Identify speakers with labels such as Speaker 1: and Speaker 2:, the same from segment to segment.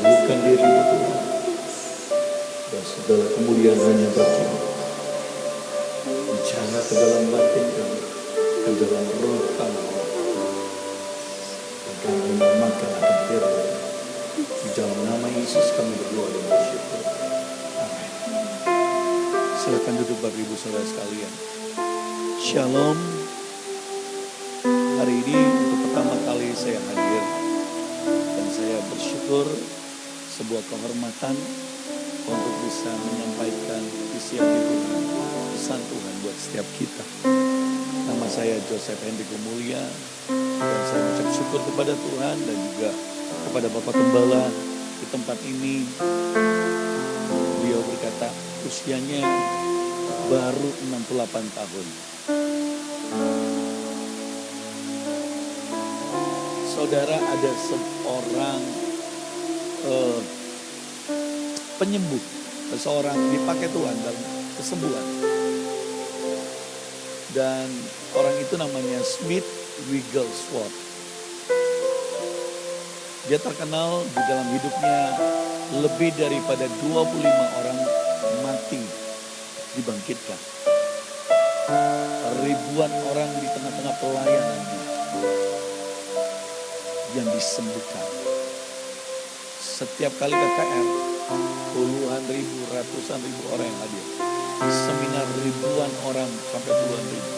Speaker 1: Sibukkan diri itu Tuhan. Dan segala kemuliaan hanya bagi-Mu. Bicara ke dalam batin kami, ke dalam roh kami. Dan kami menamakan akan firman. Di dalam nama Yesus kami berdoa dan bersyukur. Amin. Silakan duduk Bapak Ibu Saudara sekalian. Shalom. Hari ini untuk pertama kali saya hadir. Dan saya bersyukur sebuah kehormatan untuk bisa menyampaikan isi hati Tuhan, pesan Tuhan buat setiap kita. Nama saya Joseph Hendrik Mulia dan saya mengucap syukur kepada Tuhan dan juga kepada Bapak Gembala di tempat ini. Beliau berkata usianya baru 68 tahun. Saudara, ada seorang penyembuh, seseorang dipakai Tuhan dalam kesembuhan. Dan orang itu namanya Smith Wigglesworth. Dia terkenal di dalam hidupnya lebih daripada 25 orang mati dibangkitkan. Ribuan orang di tengah-tengah pelayanannya yang disembuhkan. Setiap kali KKR, puluhan ribu, ratusan ribu orang yang hadir. Seminar ribuan orang sampai puluhan ribu.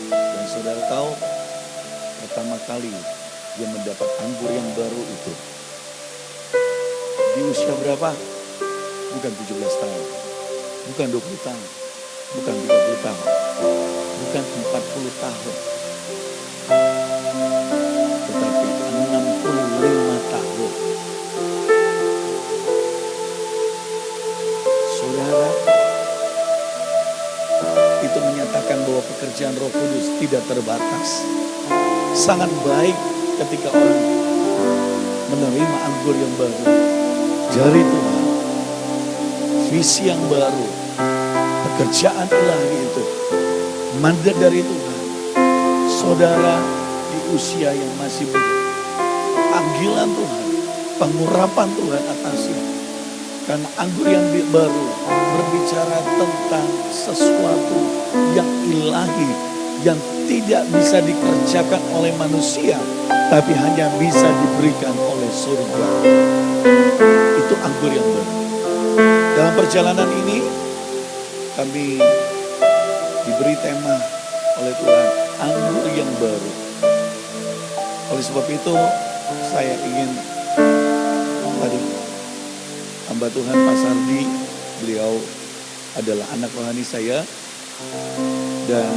Speaker 1: Dan saudara tahu, pertama kali dia mendapat anggur yang baru itu. Di usia berapa? Bukan 17 tahun. Bukan 20 tahun. Bukan 30 tahun. Bukan 40 tahun. Tetapi 65 tahun. Saudara, itu menyatakan bahwa pekerjaan Roh Kudus tidak terbatas. Sangat baik ketika orang menerima anggur yang baru dari Tuhan. Visi yang baru, pekerjaan ilahi itu, mandat dari Tuhan. Saudara, di usia yang masih muda, panggilan Tuhan, pengurapan Tuhan atasnya. Karena anggur yang baru berbicara tentang sesuatu yang ilahi, yang tidak bisa dikerjakan oleh manusia, tapi hanya bisa diberikan oleh surga. Itu anggur yang baru. Dalam perjalanan ini, kami diberi tema oleh Tuhan, anggur yang baru. Oleh sebab itu, saya ingin tadi hamba Tuhan Pak Sardi, beliau adalah anak rohani saya. Dan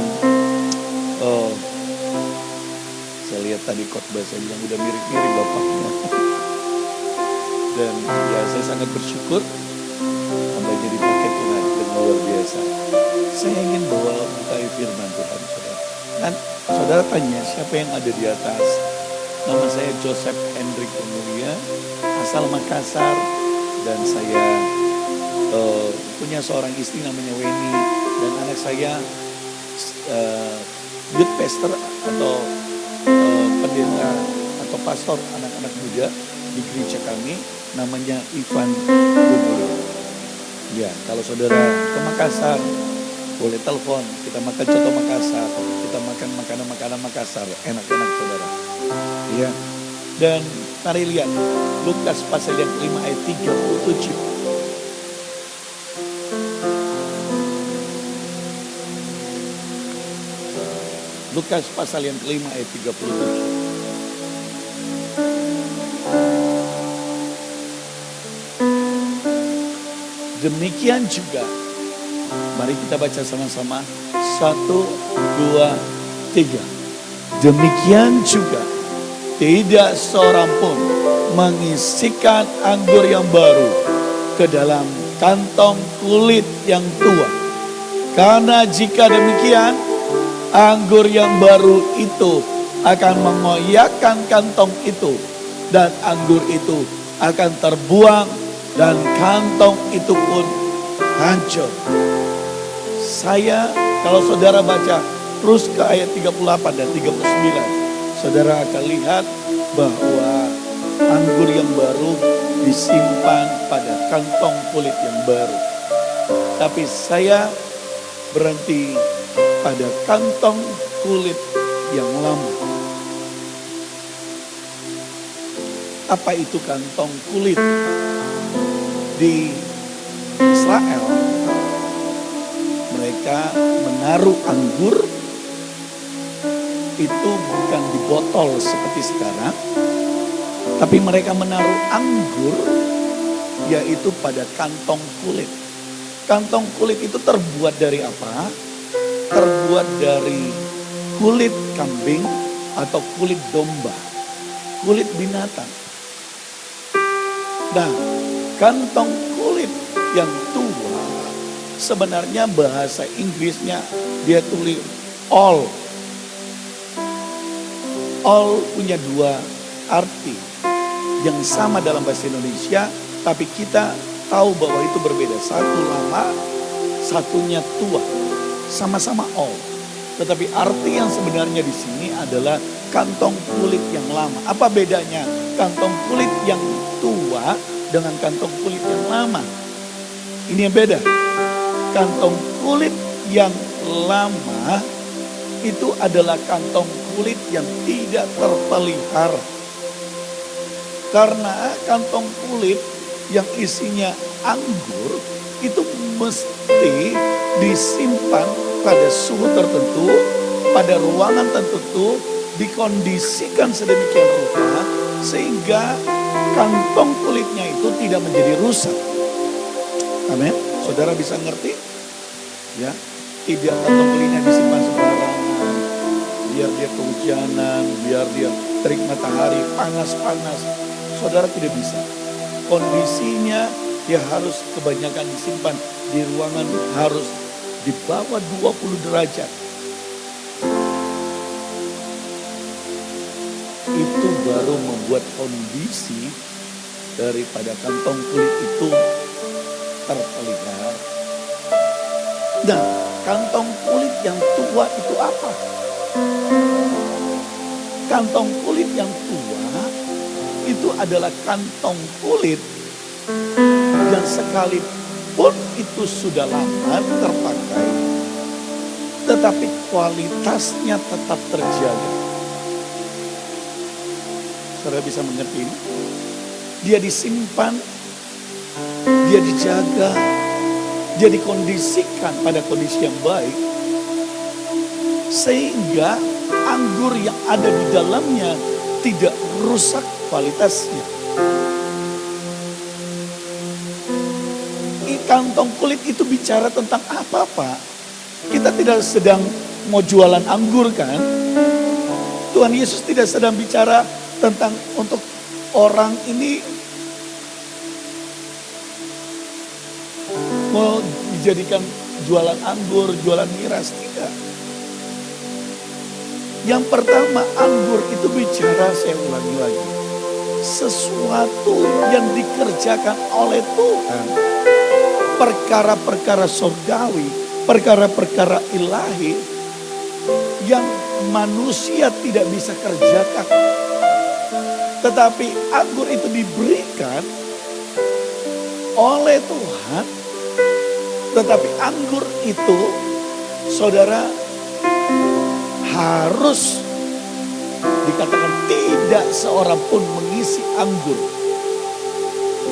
Speaker 1: saya lihat tadi khotbah saya bilang udah mirip-mirip bapaknya. Dan ya saya sangat bersyukur hambanya dipakai Tuhan dengan luar biasa. Saya ingin bawa bukai firman Tuhan, saudara. Dan saudara tanya siapa yang ada di atas. Nama saya Joseph Hendrik Mulia, asal Makassar. Dan saya punya seorang istri namanya Weni. Dan anak saya youth pastor atau pendeta atau pastor anak-anak muda di gereja kami, namanya Ivan Gumuri. Ya, kalau saudara ke Makassar, boleh telepon, kita makan coto Makassar, kita makan makanan-makanan Makassar, enak-enak saudara. Ya, dan mari lihat Lukas pasal yang 5 ayat 37. Lukas pasal yang kelima ayat 37. Demikian juga, mari kita baca sama-sama. 1, 2, 3. Demikian juga, tidak seorang pun mengisikan anggur yang baru ke dalam kantong kulit yang tua. Karena jika demikian, anggur yang baru itu akan mengoyakkan kantong itu, dan anggur itu akan terbuang, dan kantong itu pun hancur. Saya, kalau saudara baca terus ke ayat 38 dan 39, saudara akan lihat bahwa Anggur yang baru disimpan pada kantong kulit yang baru. Tapi saya berhenti pada kantong kulit yang lama. Apa itu kantong kulit? Di Israel, mereka menaruh anggur itu bukan di botol seperti sekarang, tapi mereka menaruh anggur yaitu pada kantong kulit. Kantong kulit itu terbuat dari apa? Terbuat dari kulit kambing atau kulit domba, kulit binatang. Nah, kantong kulit yang tua sebenarnya bahasa Inggrisnya dia tulis all. All punya dua arti yang sama dalam bahasa Indonesia, tapi kita tahu bahwa itu berbeda. Satu lama, satunya tua. Sama-sama all. Tetapi arti yang sebenarnya di sini adalah kantong kulit yang lama. Apa bedanya kantong kulit yang tua dengan kantong kulit yang lama? Ini yang beda. Kantong kulit yang lama itu adalah kantong kulit yang tidak terpelihara. Karena kantong kulit yang isinya anggur itu mesti disimpan pada suhu tertentu, pada ruangan tertentu, dikondisikan sedemikian rupa sehingga kantong kulitnya itu tidak menjadi rusak. Amin. Saudara bisa ngerti? Ya, tidak kantong kulitnya disimpan sembarangan. Biar dia kehujanan, biar dia terik matahari, panas-panas. Saudara tidak bisa. Kondisinya dia harus kebanyakan disimpan di ruangan harus di bawah 20 derajat. Itu baru membuat kondisi daripada kantong kulit itu terpelihara. Nah, kantong kulit yang tua itu apa? Kantong kulit yang tua itu adalah kantong kulit yang sekalipun itu sudah lama terpakai, tetapi kualitasnya tetap terjaga. Saudara bisa mengerti ini? Dia disimpan, dia dijaga, dia dikondisikan pada kondisi yang baik, sehingga anggur yang ada di dalamnya tidak rusak kualitasnya. Kantong kulit itu bicara tentang apa, Pak? Kita tidak sedang mau jualan anggur kan? Tuhan Yesus tidak sedang bicara tentang untuk orang ini mau dijadikan jualan anggur, jualan miras. Tidak. Yang pertama, anggur itu bicara, saya ulangi lagi, sesuatu yang dikerjakan oleh Tuhan. Perkara-perkara surgawi, perkara-perkara ilahi yang manusia tidak bisa kerjakan. Tetapi anggur itu diberikan oleh Tuhan. Tetapi anggur itu, saudara, harus dikatakan tidak seorang pun mengisi anggur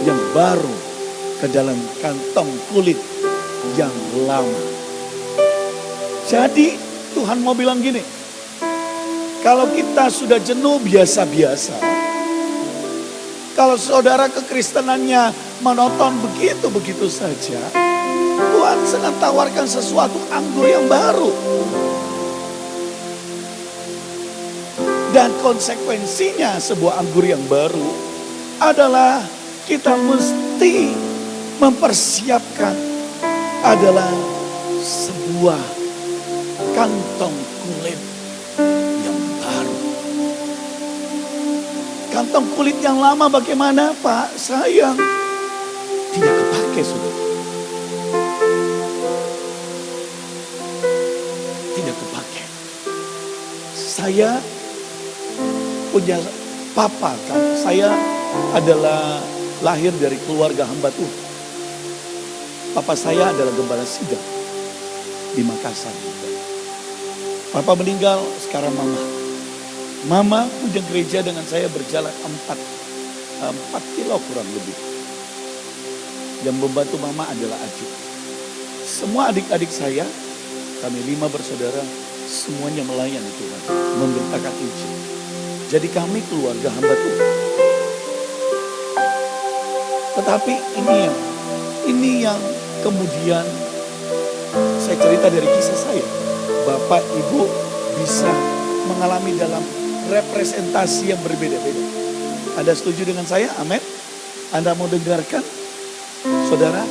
Speaker 1: yang baru ke dalam kantong kulit yang lama. Jadi Tuhan mau bilang gini, kalau kita sudah jenuh biasa-biasa, kalau saudara kekristenannya monoton begitu-begitu saja, Tuhan sedang tawarkan sesuatu anggur yang baru. Dan konsekuensinya sebuah anggur yang baru adalah kita mesti mempersiapkan adalah sebuah kantong kulit yang baru. Kantong kulit yang lama bagaimana, Pak? Sayang, tidak kepakai sudah. Tidak kepakai. Saya punya papa kan, saya adalah lahir dari keluarga hamba Tuhan. Papa saya adalah gembala sidang di Makassar. Papa meninggal, sekarang mama. Mama punya gereja dengan saya berjalan 4 kilo kurang lebih. Yang membantu mama adalah adik. Semua adik-adik saya, kami 5 bersaudara, semuanya melayani Tuhan, memberitakan Injil. Jadi kami keluarga hamba Tuhan. Tetapi ini yang kemudian saya cerita dari kisah saya. Bapak Ibu bisa mengalami dalam representasi yang berbeda-beda. Anda setuju dengan saya? Amin. Anda mau dengarkan, saudara,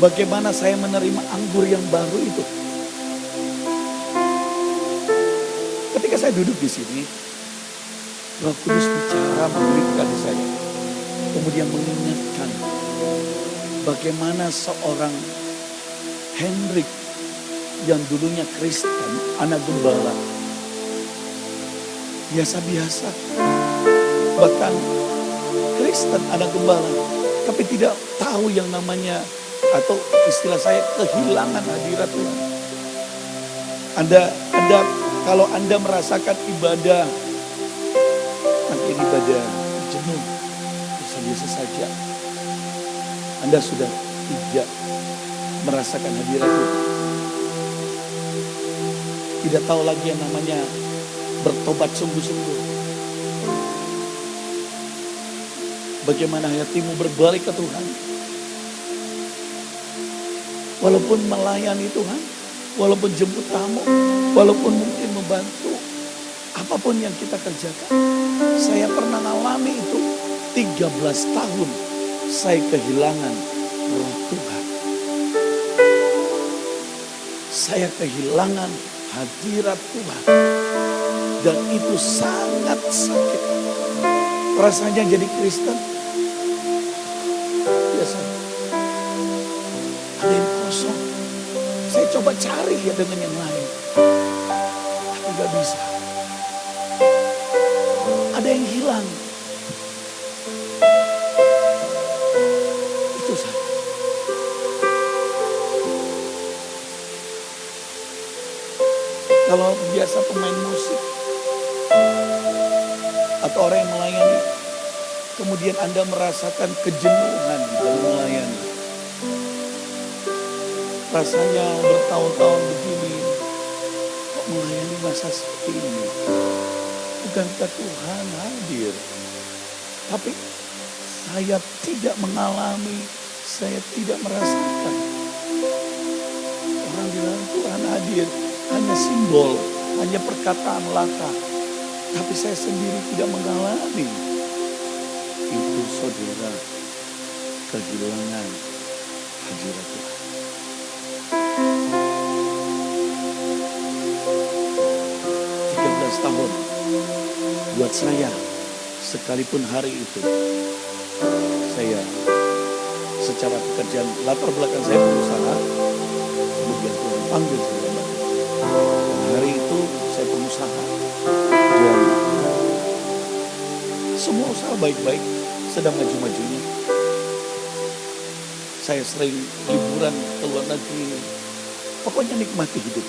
Speaker 1: bagaimana saya menerima anggur yang baru itu? Ketika saya duduk di sini, Roh Kudus bicara memberikan saya, kemudian mengingatkan bagaimana seorang Hendrik yang dulunya Kristen, anak gembala, biasa-biasa, bahkan Kristen anak gembala, tapi tidak tahu yang namanya, atau istilah saya, kehilangan hadirat Tuhan. Kalau Anda merasakan ibadah, nanti ibadah jenuh, biasa-biasa saja, Anda sudah tidak merasakan hadirat Tuhan. Tidak tahu lagi yang namanya bertobat sungguh-sungguh. Bagaimana hatimu berbalik ke Tuhan. Walaupun melayani Tuhan, walaupun jemput tamu, walaupun mungkin membantu, apapun yang kita kerjakan. Saya pernah alami itu 13 tahun saya kehilangan Roh Tuhan. Saya kehilangan hadirat Tuhan. Dan itu sangat sakit. Rasanya jadi Kristen biasa. Ada yang kosong. Saya coba cari ya dengan yang lain. Tapi gak bisa. Ada yang hilang. Itu saya. Kalau biasa pemain musik atau orang yang melayani, kemudian Anda merasakan kejenuhan di dalam melayani. Rasanya bertahun-tahun begini, kok melayani masa seperti ini? Bukankah Tuhan hadir? Tapi saya tidak mengalami, saya tidak merasakan. Orang bilang Tuhan hadir, hanya simbol, hanya perkataan laka. Tapi saya sendiri tidak mengalami. Itu saudara, kehilangan hadirat Tuhan. 13 tahun buat saya, sekalipun hari itu saya secara pekerjaan, latar belakang saya pengusaha, kemudian Tuhan panggil saya. Hari itu saya pengusaha dan semua usaha baik-baik, sedang maju-majunya. Saya sering liburan ke luar negeri, pokoknya nikmati hidup.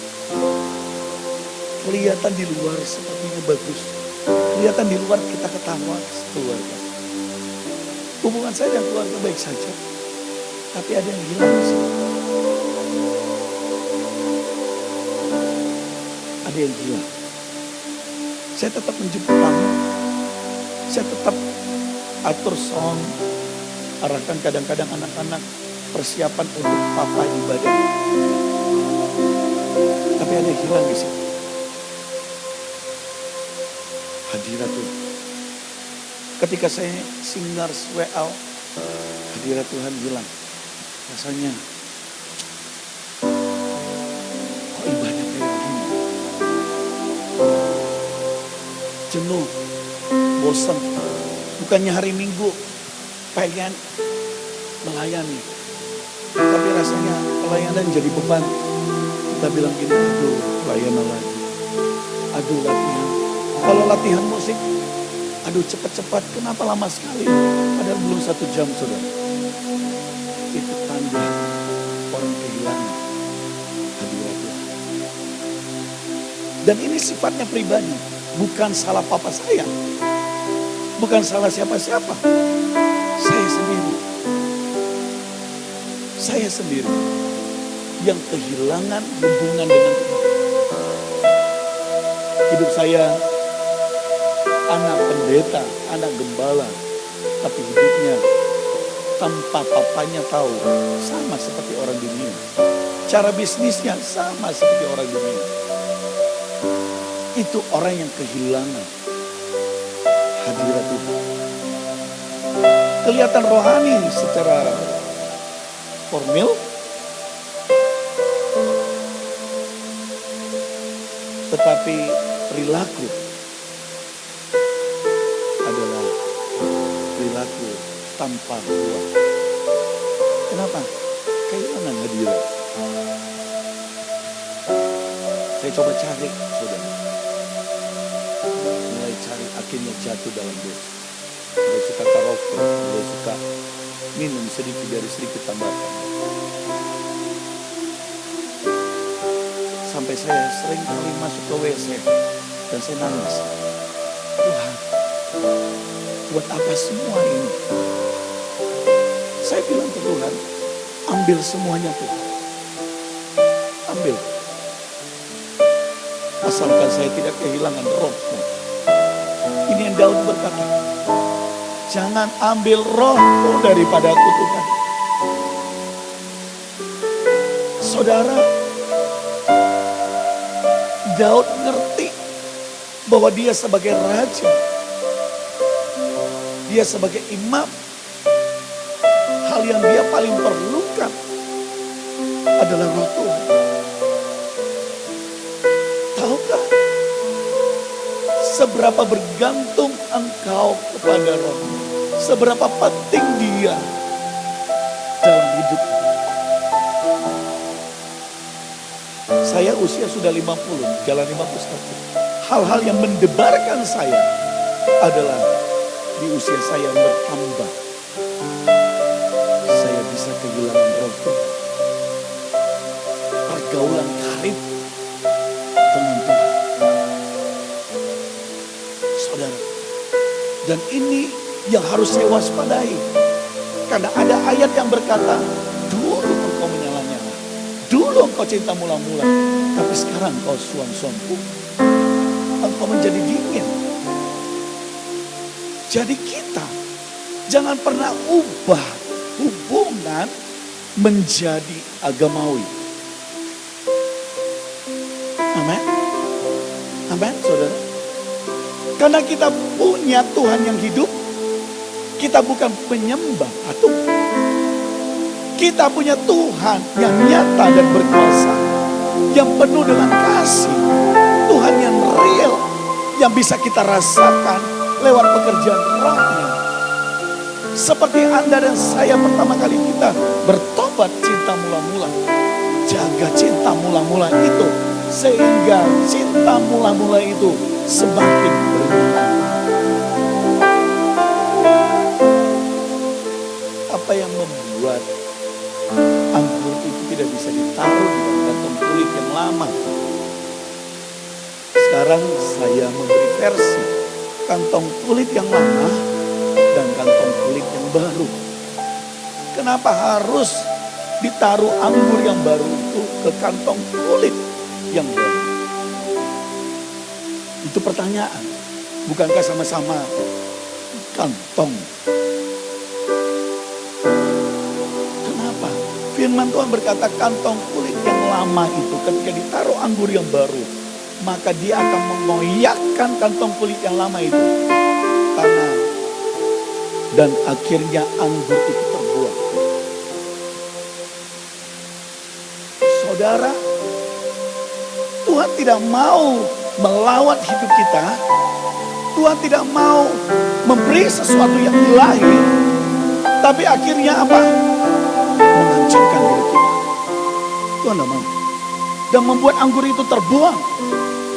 Speaker 1: Kelihatan di luar sepertinya bagus, kelihatan di luar kita ketawa keluarga. Hubungan saya dengan keluarga baik saja, tapi ada yang hilang di sini. Ada yang hilang. Saya tetap menjemput tamu, saya tetap atur sound, arahkan kadang-kadang anak-anak persiapan untuk papa ibadah. Tapi ada yang hilang di sini. Hadirat Tuhan. Ketika saya singar WL, hadirat Tuhan hilang. Rasanya, kok ibadah kayak gini? Jenuh, bosan. Bukannya hari Minggu pengen melayani, tapi rasanya pelayanan jadi beban. Kita bilang gini, aduh pelayanan lagi, aduh latihan. Kalau latihan musik, aduh cepat-cepat, kenapa lama sekali? Padahal belum 1 jam, saudara. Itu tanda orang kehilangan hadirat Tuhan. Dan ini sifatnya pribadi. Bukan salah papa saya. Bukan salah siapa-siapa. Saya sendiri. Saya sendiri yang kehilangan hubungan dengan Tuhan. Hidup saya anak pendeta, anak gembala. Tapi hidupnya tanpa papanya tahu sama seperti orang dunia. Cara bisnisnya sama seperti orang dunia. Itu orang yang kehilangan hadirat Tuhan. Kelihatan rohani secara formil, tetapi perilaku adalah perilaku tanpa ruang. Kenapa? Kehilangan hadirat. Saya coba cari, saudara. Mulai cari, akhirnya jatuh dalam dosa. Mulai suka karaoke, mulai suka minum sedikit dari sedikit tambahkan. Sampai saya sering kali masuk ke WC dan saya nangis. Tuhan, buat apa semua ini? Saya bilang ke Tuhan, ambil semuanya Tuhan. Ambil. Asalkan saya tidak kehilangan roh-Mu. Ini yang Daud berkata. Jangan ambil roh-Mu daripada aku Tuhan. Saudara, Daud ngerti bahwa dia sebagai raja. Dia sebagai imam. Hal yang dia paling perlukan adalah roh Tuhan. Tahukah seberapa bergantung engkau kepada roh? Seberapa penting dia dalam hidup. Saya usia sudah 50, jalan 51. Hal-hal yang mendebarkan saya adalah di usia saya bertambah. Saya bisa kehilangan roh Tuhan. Pergaulan karib dengan Tuhan. Saudara, dan ini yang harus saya waspadai. Karena ada ayat yang berkata, dulu engkau menyala-nyala. Dulu engkau cinta mula-mula. Tapi sekarang engkau suam-suamku. Engkau menjadi dingin. Jadi kita jangan pernah ubah hubungan menjadi agamawi. Amin. Amin, saudara. Karena kita punya Tuhan yang hidup. Kita bukan penyembah patung. Kita punya Tuhan yang nyata dan berkuasa. Yang penuh dengan kasih. Tuhan yang real. Yang bisa kita rasakan lewat pekerjaan rohnya. Seperti Anda dan saya pertama kali kita bertobat cinta mula-mula. Jaga cinta mula-mula itu. Sehingga cinta mula-mula itu semakin berlimpah. Apa yang membuat anggur itu tidak bisa ditaruh di kantong kulit yang lama? Sekarang saya memberi versi kantong kulit yang lama dan kantong kulit yang baru. Kenapa harus ditaruh anggur yang baru itu ke kantong kulit yang baru? Itu pertanyaan. Bukankah sama-sama kantong? Kenapa? Firman Tuhan berkata kantong kulit yang lama itu ketika ditaruh anggur yang baru, maka dia akan mengoyakkan kantong kulit yang lama itu. Tanah. Dan akhirnya anggur itu terbuang. Saudara, Tuhan tidak mau melawat hidup kita. Tuhan tidak mau memberi sesuatu yang ilahi. Tapi akhirnya apa? Menghancurkan diri kita. Tuhan tidak mau. Dan membuat anggur itu terbuang.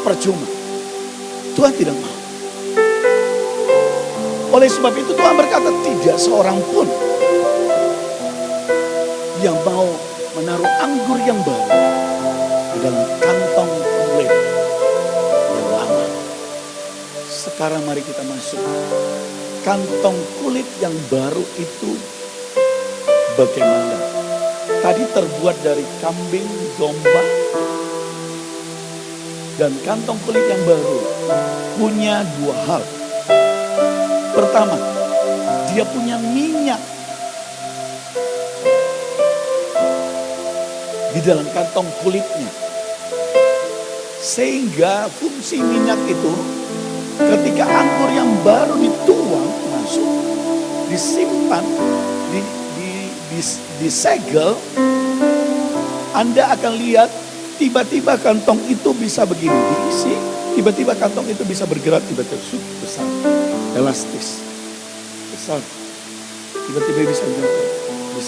Speaker 1: Percuma. Tuhan tidak mau. Oleh sebab itu Tuhan berkata, tidak seorang pun yang mau menaruh anggur yang baru di dalam kantong kulit yang lama. Sekarang mari kita masuk. Kantong kulit yang baru itu bagaimana? Tadi terbuat dari kambing, domba. Dan kantong kulit yang baru punya dua hal. Pertama, dia punya minyak di dalam kantong kulitnya. Sehingga fungsi minyak itu ketika anggur yang baru dituang masuk, disimpan, disegel, Anda akan lihat tiba-tiba kantong itu bisa begini diisi, tiba-tiba kantong itu bisa bergerak, tiba-tiba besar, elastis, besar, tiba-tiba bisa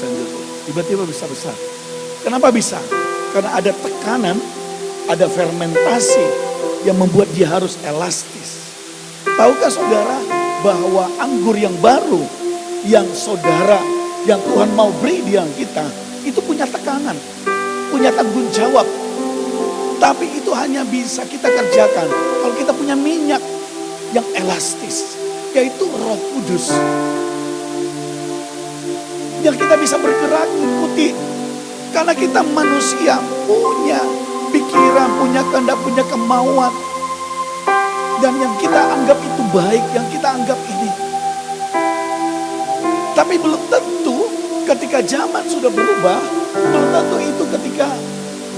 Speaker 1: jatuh, tiba-tiba bisa besar. Kenapa bisa? Karena ada tekanan, ada fermentasi yang membuat dia harus elastis. Tahukah saudara bahwa anggur yang baru yang Tuhan mau beri di dalam kita, itu punya tekanan, punya tanggung jawab. Tapi itu hanya bisa kita kerjakan kalau kita punya minyak yang elastis, yaitu Roh Kudus. Yang kita bisa bergerak ikuti. Karena kita manusia punya pikiran, punya kehendak, punya kemauan. Dan yang kita anggap itu baik, yang kita anggap ini. Tapi belum tentu ketika zaman sudah berubah, belum tentu itu ketika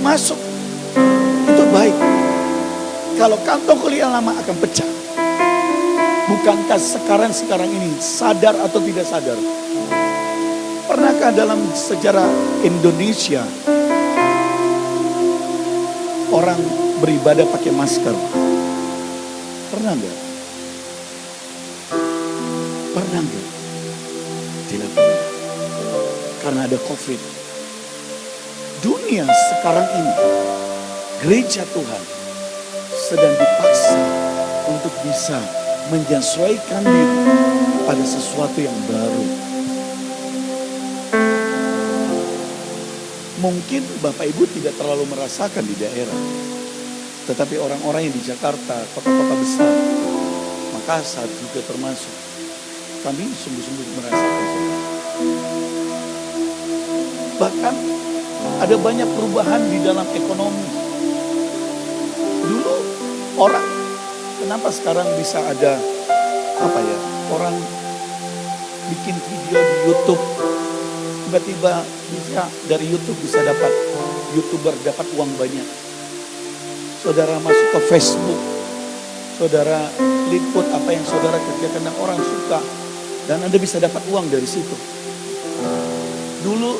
Speaker 1: masuk itu baik. Kalau kantong kulit yang lama akan pecah. Bukankah sekarang ini sadar atau tidak sadar? Pernahkah dalam sejarah Indonesia orang beribadah pakai masker? Pernah enggak? Pernah enggak? Tidak pernah. Karena ada COVID. Dunia sekarang ini, gereja Tuhan sedang dipaksa untuk bisa menyesuaikan diri pada sesuatu yang baru. Mungkin Bapak Ibu tidak terlalu merasakan di daerah. Tetapi orang-orang yang di Jakarta, kota-kota besar, Makassar juga termasuk. Kami sungguh-sungguh merasakan. Bahkan ada banyak perubahan di dalam ekonomi. Dulu orang, kenapa sekarang bisa ada orang bikin video di YouTube, tiba-tiba bisa dari YouTube bisa dapat, YouTuber dapat uang banyak. Saudara masuk ke Facebook, saudara liput apa yang saudara kerjakan dan orang suka, dan Anda bisa dapat uang dari situ. Dulu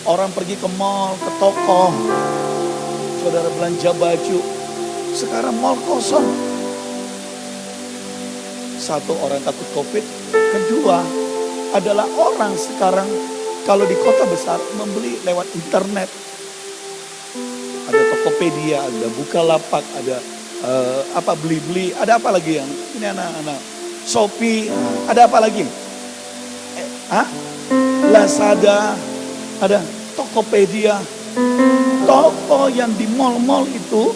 Speaker 1: orang pergi ke mall, ke toko, saudara belanja baju, sekarang mall kosong. Satu, orang takut COVID. Kedua, adalah orang sekarang kalau di kota besar membeli lewat internet. Ada Tokopedia, ada Bukalapak, ada beli-beli, ada apa lagi yang ini anak-anak Shopee, ada apa lagi? Lazada, ada Tokopedia. Toko yang di mall-mall itu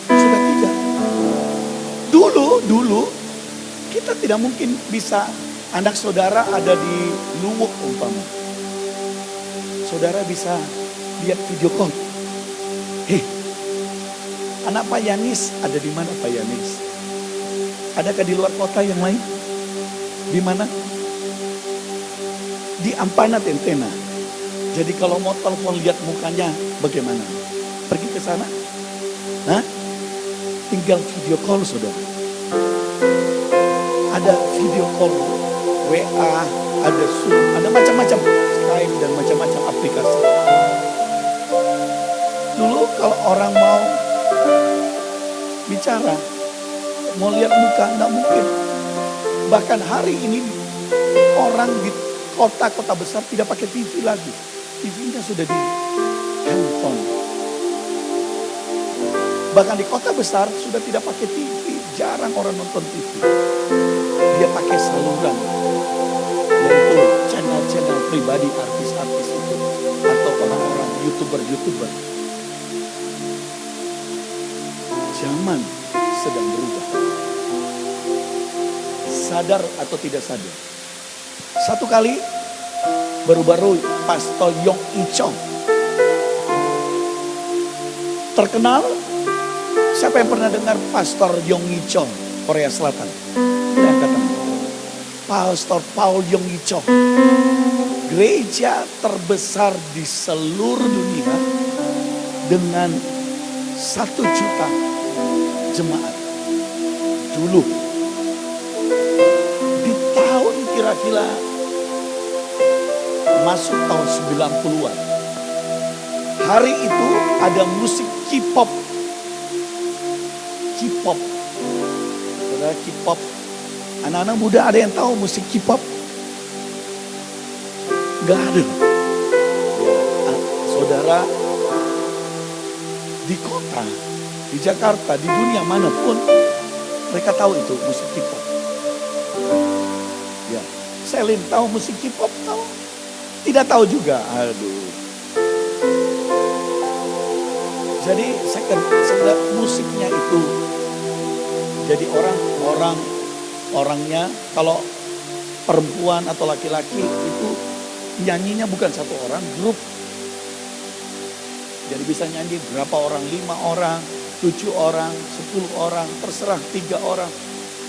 Speaker 1: sudah tidak. Dulu kita tidak mungkin bisa, anak saudara ada di Luwuk umpama. Saudara bisa lihat video call. Anak Pak Yanis ada di mana Pak Yanis? Adakah di luar kota yang lain? Di mana? Di Ampana Tentena. Jadi kalau mau telepon lihat mukanya bagaimana? Pergi ke sana? Tinggal video call saudara. Ada video call WA, ada Zoom, ada macam-macam Skype dan macam-macam aplikasi. Dulu kalau orang mau bicara, mau lihat muka, enggak mungkin. Bahkan hari ini orang di kota-kota besar tidak pakai TV lagi. TV-nya sudah di handphone. Bahkan di kota besar sudah tidak pakai TV, jarang orang nonton TV. Dia pakai saluran, yaitu channel-channel pribadi artis-artis itu. Atau orang-orang YouTuber. Zaman sedang berubah. Sadar atau tidak sadar. Satu kali baru-baru Pastor Yong Ichong terkenal. Siapa yang pernah dengar Pastor Yong Ichong Korea Selatan? Yang kata Pastor Paul Yong Ichong, gereja terbesar di seluruh dunia dengan 1 juta jemaat. Dulu di tahun kira-kira masuk tahun 90-an. Hari itu ada musik K-pop. Saudara, K-pop. Anak-anak muda ada yang tahu musik K-pop? Gak ada. Saudara, di kota, di Jakarta, di dunia manapun, mereka tahu itu musik K-pop. Ya, Selin tahu musik K-pop? Tahu? Tidak tahu juga. Aduh. Jadi sekedar musiknya itu. Jadi orangnya kalau perempuan atau laki-laki itu nyanyinya bukan satu orang, grup. Jadi bisa nyanyi berapa orang, 5 orang, 7 orang, 10 orang, terserah 3 orang.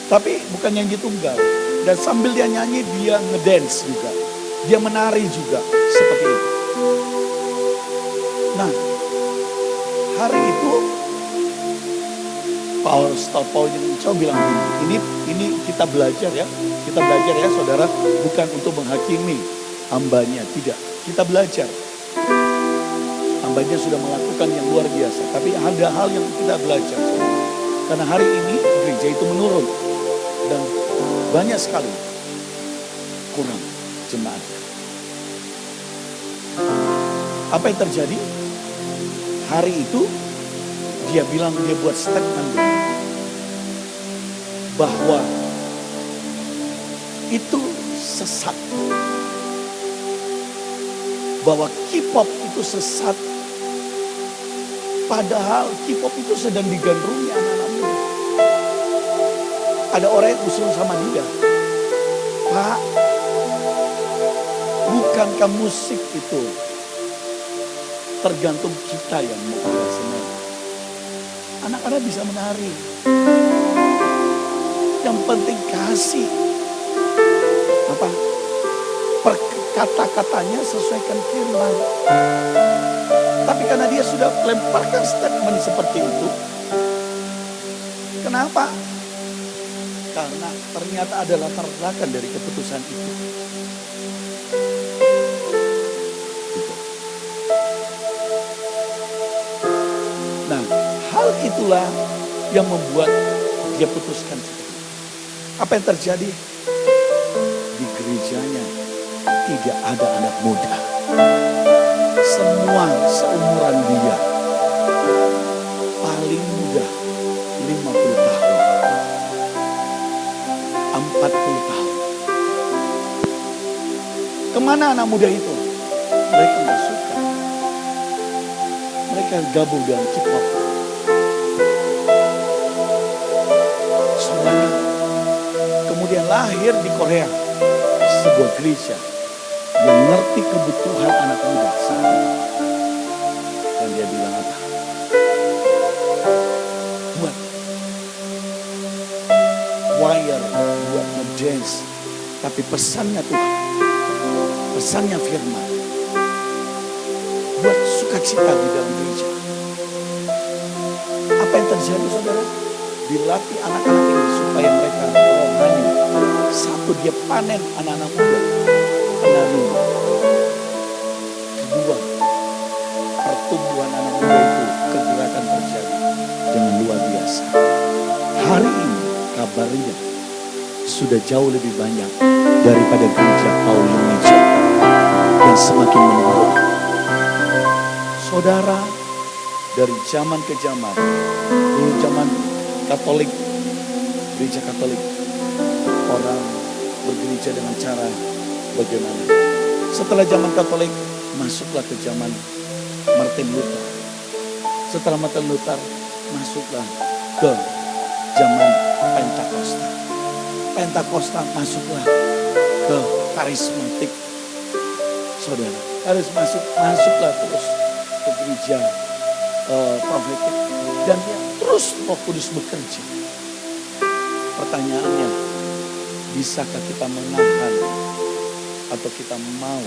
Speaker 1: Tapi bukan nyanyi tunggal. Dan sambil dia nyanyi dia ngedance juga. Dia menari juga seperti itu. Nah, hari itu Pastor Paul Yong Ichong bilang ini kita belajar ya. Kita belajar ya saudara, bukan untuk menghakimi hambanya, tidak. Kita belajar. Hambanya sudah melakukan yang luar biasa, tapi ada hal yang kita belajar. Karena hari ini gereja itu menurun dan banyak sekali kurang jemaat. Apa yang terjadi? Hari itu dia buat statement bahwa itu sesat. Bahwa K-pop itu sesat. Padahal K-pop itu sedang digandrungi anak-anak muda. Ada orang yang usul sama dia. Pak, bukankah musik itu tergantung kita yang mau senang. Anak-anak bisa menari. Yang penting kasih. Kata-katanya sesuaikan firman. Tapi karena dia sudah lemparkan statement seperti itu. Kenapa? Karena ternyata ada latar belakang dari keputusan itu. Nah, hal itulah yang membuat dia putuskan seperti itu. Apa yang terjadi? Di gerejanya tidak ada anak muda. Semua seumuran dia. Paling muda 50 tahun. 40 tahun. Kemana anak muda itu? Mereka gak suka. Mereka gabung dengan K-pop. Semuanya. Kemudian lahir di Korea sebuah gereja yang ngerti kebutuhan anak muda saat itu. Dan dia bilang apa? Buat choir, buat ngedance. Tapi pesannya Tuhan, pesannya firman. Buat sukacita di dalam gereja. Apa yang terjadi saudara? Dilatih anak-anak ini supaya mereka rohani. Satu, dia panen anak-anak muda. Penari. Kedua, pertumbuhan anak muda itu kegerakan terjadi dengan luar biasa. Hari ini kabarnya sudah jauh lebih banyak daripada gereja Paul Yong Ichong yang semakin menurun. Saudara, dari zaman ke zaman, dulu zaman Katolik Gereja Katolik, orang bergereja dengan cara bagaimana. Setelah zaman Katolik, masuklah ke zaman Martin Luther. Setelah Martin Luther, masuklah ke zaman Pentakosta. Pentakosta masuklah ke karismatik. Saudara, harus masuklah terus ke gereja profetik. Dan dia terus Roh Kudus bekerja. Pertanyaannya, bisakah kita menahan atau kita mau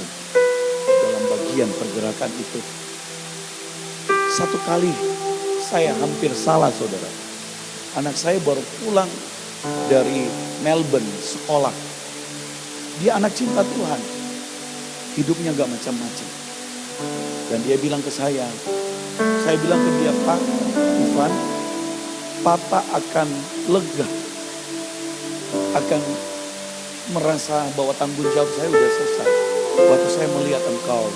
Speaker 1: dalam bagian pergerakan itu? Satu kali saya hampir salah, saudara. Anak saya baru pulang dari Melbourne sekolah. Dia anak cinta Tuhan. Hidupnya gak macam-macam. Dan dia bilang ke saya bilang ke dia, Pak Ivan, Papa akan lega. Akan merasa bahwa tanggung jawab saya sudah selesai. Waktu saya melihat engkau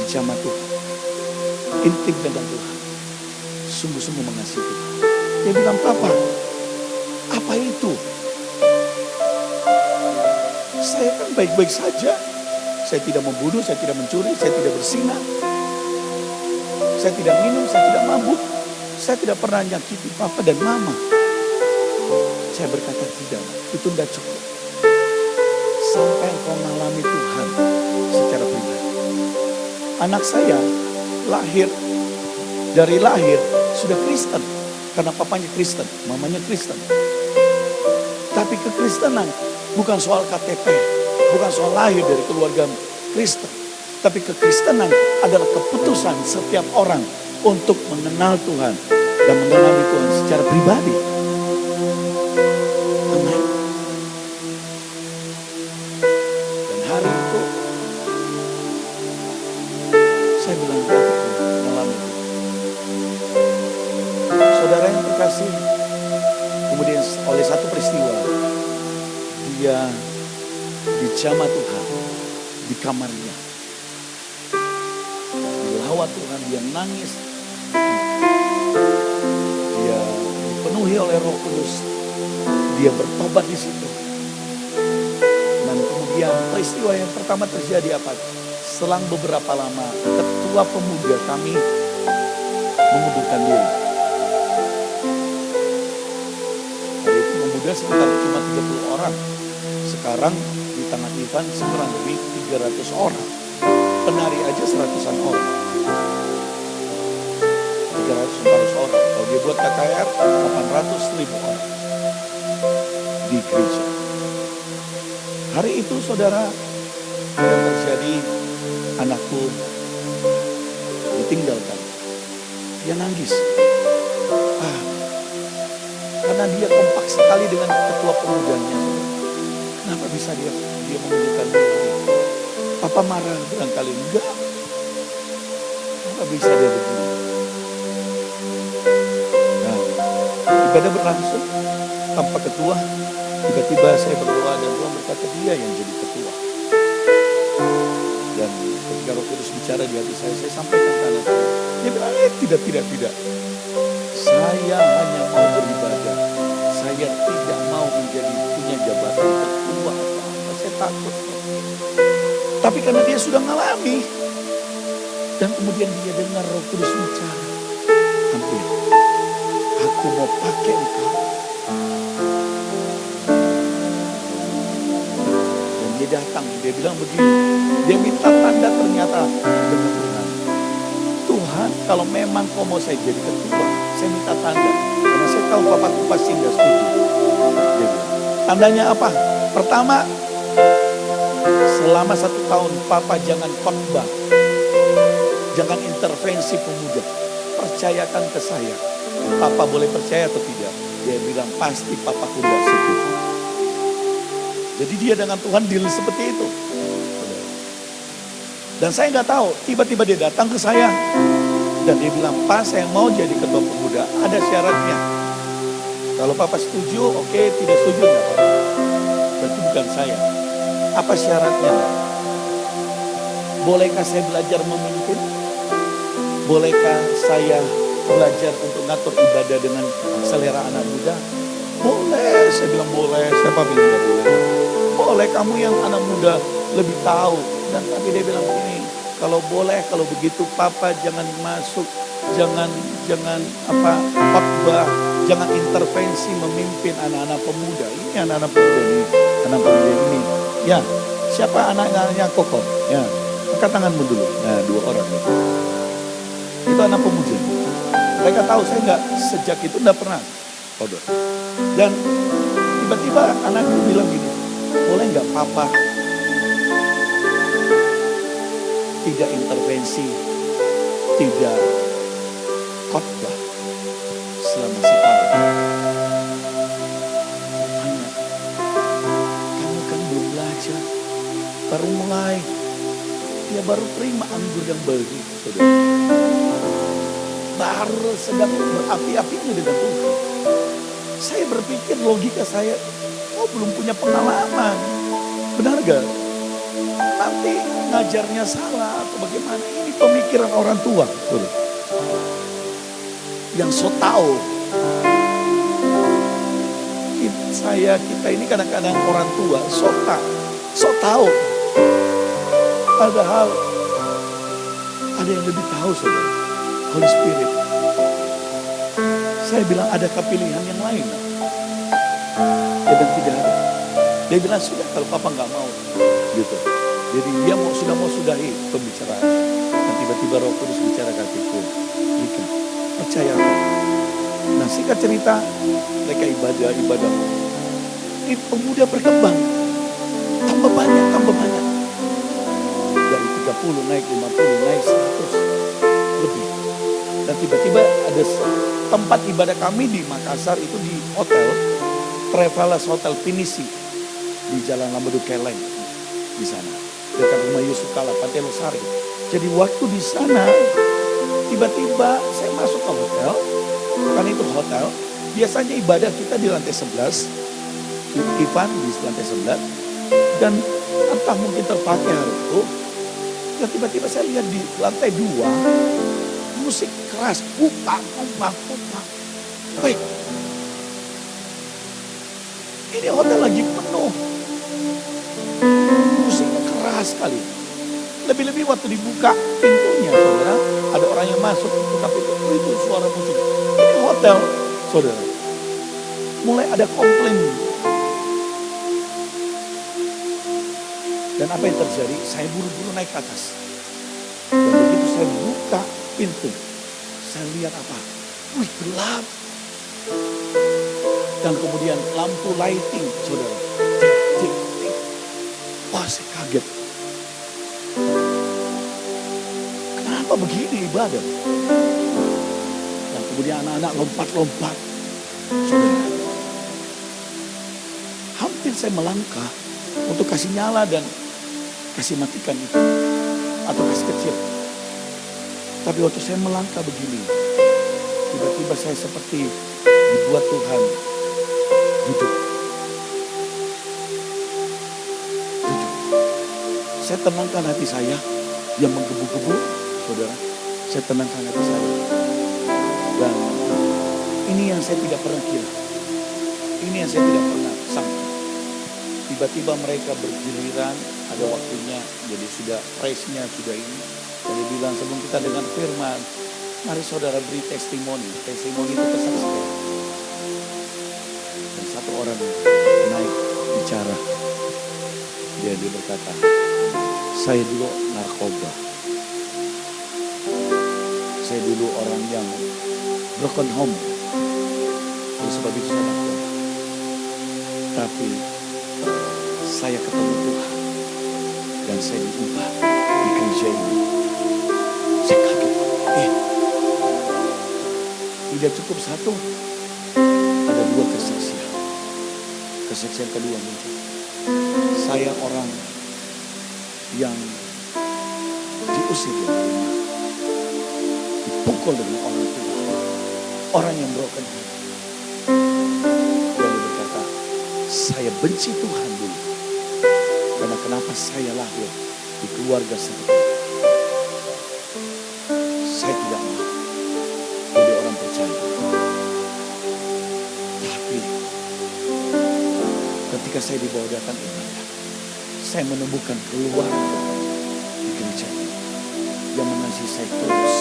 Speaker 1: di jamaah Tuhan. Intim dengan Tuhan. Sungguh-sungguh mengasihi Tuhan. Dia bilang, Papa, apa itu? Saya kan baik-baik saja. Saya tidak membunuh, saya tidak mencuri, saya tidak berzina. Saya tidak minum, saya tidak mabuk. Saya tidak pernah nyakiti Papa dan Mama. Saya berkata tidak, itu tidak cukup. Sampai engkau mengalami Tuhan secara pribadi. Anak saya dari lahir sudah Kristen. Karena papanya Kristen, mamanya Kristen. Tapi kekristenan bukan soal KTP, bukan soal lahir dari keluarga Kristen. Tapi kekristenan adalah keputusan setiap orang untuk mengenal Tuhan dan mengalami Tuhan secara pribadi. Amin. Dan hari itu saya bilang aku mengalami itu. Saudara yang terkasih, kemudian oleh satu peristiwa dia di jamaah Tuhan, di kamarnya. Dilawat Tuhan, dia nangis. Dia dipenuhi oleh Roh Kudus. Dia bertobat di situ. Dan kemudian peristiwa yang pertama terjadi apa? Selang beberapa lama, ketua pemuda kami mengundurkan diri. Hari itu pemuda sekitar cuma 30 orang. Sekarang di tangan Ivan sekarang lebih 300 orang. Penari aja 100-an orang. 300-400 orang. Kalau dia buat KKR 800.000 orang. Di gereja. Hari itu saudara, yang terjadi anakku ditinggalkan. Dia nangis. Karena dia kompak sekali dengan ketua pemudanya. Kenapa bisa dia mengundurkan diri? Papa marah barangkali enggak. Kenapa bisa dia begini? Nah, ibadah berlangsung tanpa ketua. Tiba-tiba saya berdoa dan Tuhan berkata dia yang jadi ketua. Dan ketika Roh Kudus bicara di hati saya sampaikan ke anak saya. Dia bilang, tidak. Saya hanya mau beribadah. Saya tidak mau punya jabatan ketua atau apa. Saya takut. Tapi karena dia sudah mengalami. Dan kemudian dia dengar Roh Kudus bicara. Ambil. Aku mau pakai engkau. Dan dia datang. Dia bilang begini. Dia minta tanda ternyata dengan Tuhan. Tuhan, kalau memang kau mau saya jadi ketua, saya minta tanda. Karena saya tahu papaku pasti tidak setuju. Tandanya apa? Pertama, selama 1 tahun Papa jangan khotbah. Jangan intervensi pemuda. Percayakan ke saya. Papa boleh percaya atau tidak? Dia bilang pasti papaku tidak setuju. Jadi dia dengan Tuhan deal seperti itu. Dan saya nggak tahu, tiba-tiba dia datang ke saya. Dan dia bilang, Pak saya mau jadi ketua pemuda, ada syaratnya. Kalau Papa setuju, oke, tidak setuju enggak Pak. Berarti bukan saya. Apa syaratnya? Bolehkah saya belajar memimpin? Bolehkah saya belajar untuk ngatur ibadah dengan selera anak muda? Boleh, Saya bilang boleh. Siapa bilang nggak boleh? Boleh, kamu yang anak muda lebih tahu. Dan tapi dia bilang ini, kalau boleh, kalau begitu papa jangan masuk, jangan khotbah, jangan intervensi memimpin anak-anak pemuda. Ini anak-anak pemuda ini, anak pemuda ini. Ya, siapa anak-anaknya Koko? Ya, angkat tanganmu dulu. Nah, 2 orang. Itu anak pemuda. Mereka tahu saya nggak, sejak itu nggak pernah khotbah. Dan tiba-tiba anakku bilang gini, boleh nggak papa tidak intervensi, tidak khotbah selama setahun. Tanya, kamu kan belum belajar, baru mulai, dia baru terima anggur yang baru, saudara. Baru sedang berapi-apinya dengan Tuhan. Saya berpikir logika saya, oh belum punya pengalaman, benar gak? Nanti ngajarnya salah atau bagaimana? Ini pemikiran orang tua, saudara. Yang so tahu. Kita ini kadang-kadang orang tua so tahu. Padahal ada yang lebih tahu, saudara. Holy Spirit. Saya bilang, adakah pilihan yang lain? Dia bilang tidak ada. Dia bilang sudah, kalau papa nggak mau, gitu. Jadi dia sudah mau sudahi pembicaraan. Dan tiba-tiba Roh Kudus bicara hatiku, Rika, percaya aku. Nah, singkat cerita, mereka ibadah. Ini pemuda berkembang, tambah banyak. Dari 30 naik 50, naik 100 lebih. Dan tiba-tiba ada tempat ibadah kami di Makassar itu di hotel, Travelers Hotel Pinisi di Jalan Lambedu Keleng di sana, dekat rumah Yusuf Kala, Pantai Losari. Jadi waktu di sana tiba-tiba saya masuk ke hotel, kan itu hotel. Biasanya ibadah kita di lantai 11, Ivan di lantai 11, dan entah mungkin terpakai hari itu. Dan tiba-tiba saya lihat di lantai 2 musik keras, pupak. Wih, ini hotel lagi penuh, musiknya keras sekali. Lebih-lebih waktu dibuka pintunya, saudara, ada orang yang masuk buka pintu, itu suara musik. Ini hotel, saudara. Mulai ada komplain. Dan apa yang terjadi? Saya buru-buru naik ke atas. Dan begitu saya buka pintu, saya lihat apa? Wih, gelap. Dan kemudian lampu lighting, saudara. Tik. Wah, saya kaget. Kenapa begini ibadah? Dan kemudian anak-anak lompat-lompat. Saudara. Hampir saya melangkah untuk kasih nyala dan kasih matikan itu. Atau kasih kecil. Tapi waktu saya melangkah begini, tiba-tiba saya seperti dibuat Tuhan duduk. Saya tenangkan hati saya yang menggebu-gebu, saudara. Saya tenangkan hati saya. Dan ini yang saya tidak pernah kira. Ini yang saya tidak pernah sangka. Tiba-tiba mereka bergiliran, ada waktunya, jadi sudah praise-nya sudah ini. Jadi bilang sebelum kita dengan firman, mari saudara beri testimoni. Testimoni itu kesaksian. Dan satu orang naik bicara. Dia berkata, saya dulu narkoba. Saya dulu orang yang broken home. Oleh sebab itu saya narkoba. Tapi saya ketemu Tuhan. Dan saya diubah di gereja ini. Saya kaget. Tidak cukup satu. Ada 2 kesaksian. Kesaksian kedua mungkin. Saya orang yang diusir dari rumah. Dipukul dengan orang tua. Orang yang broken home. Dia berkata, saya benci Tuhan dulu. Karena kenapa saya lahir di keluarga seperti itu. Saya tidak mau jadi orang percaya. Tapi Ketika saya dibawa datang ibadah, saya menemukan keluarga di gereja ini yang mengasihi saya terus,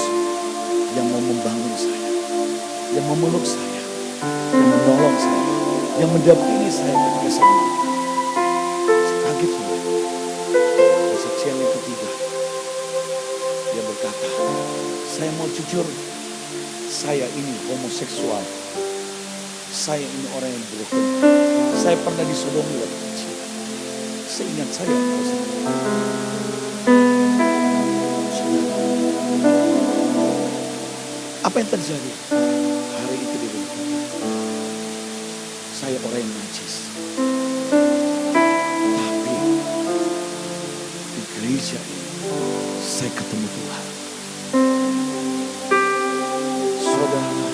Speaker 1: yang mau membangun saya, yang memeluk saya, yang menolong saya, yang mendampingi saya ketika saya membutuhkan. Saya kaget juga. Kesaksian yang ketiga, dia berkata, saya mau jujur, saya ini homoseksual, saya ini orang yang broken, saya pernah disodomi waktu kecil. Seingat saya, apa yang terjadi? Hari itu dia berkata, saya orang yang najis. Tapi di gereja ini saya ketemu Tuhan. Saudara,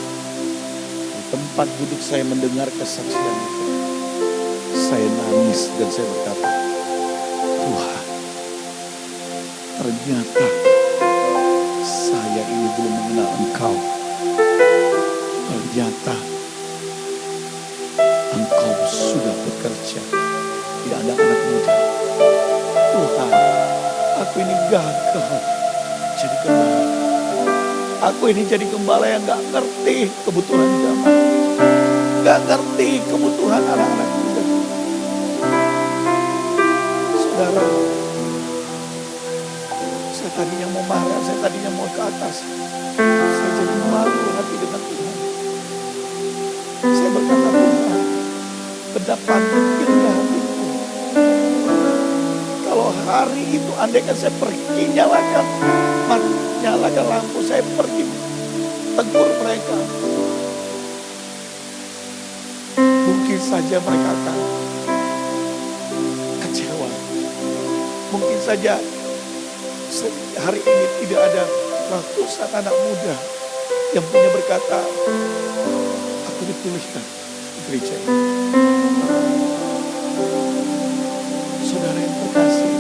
Speaker 1: di tempat duduk saya mendengar kesaksian itu, saya nangis dan saya berkata, Tuhan, ternyata saya ini belum mengenal Engkau. Ternyata Engkau sudah bekerja di anak-anak muda. Tuhan, aku ini gagal jadi gembala. Aku ini jadi gembala yang gak ngerti kebutuhan zaman, gak ngerti kebutuhan anak-anak muda. Saudara, saya tadinya mau marah, saya tadinya mau ke atas. Saya jadi malu hati dengan Tuhan. Saya berkata, Tuhan, betapa dekilnya hatiku. Kalau hari itu andaikan saya pergi nyalakan lampu, saya pergi tegur mereka. Mungkin saja mereka akan kecewa. Mungkin saja hari ini tidak ada ratusan anak muda yang punya berkata, aku dipilihkan di gereja ini. Saudara yang terkasih,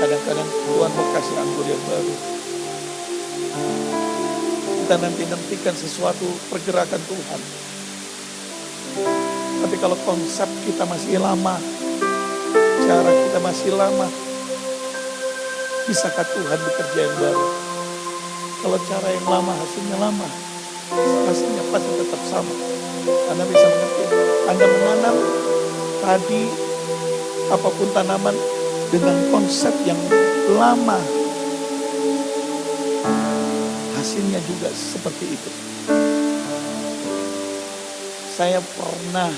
Speaker 1: kadang-kadang Tuhan mau kasih anggur yang baru. Kita nantikan sesuatu pergerakan Tuhan. Tapi kalau konsep kita masih lama, cara kita masih lama, bisakah Tuhan bekerja yang baru? Kalau cara yang lama, hasilnya lama, hasilnya pasti tetap sama. Anda bisa mengerti. Anda menanam tadi apapun tanaman dengan konsep yang lama, hasilnya juga seperti itu. Saya pernah,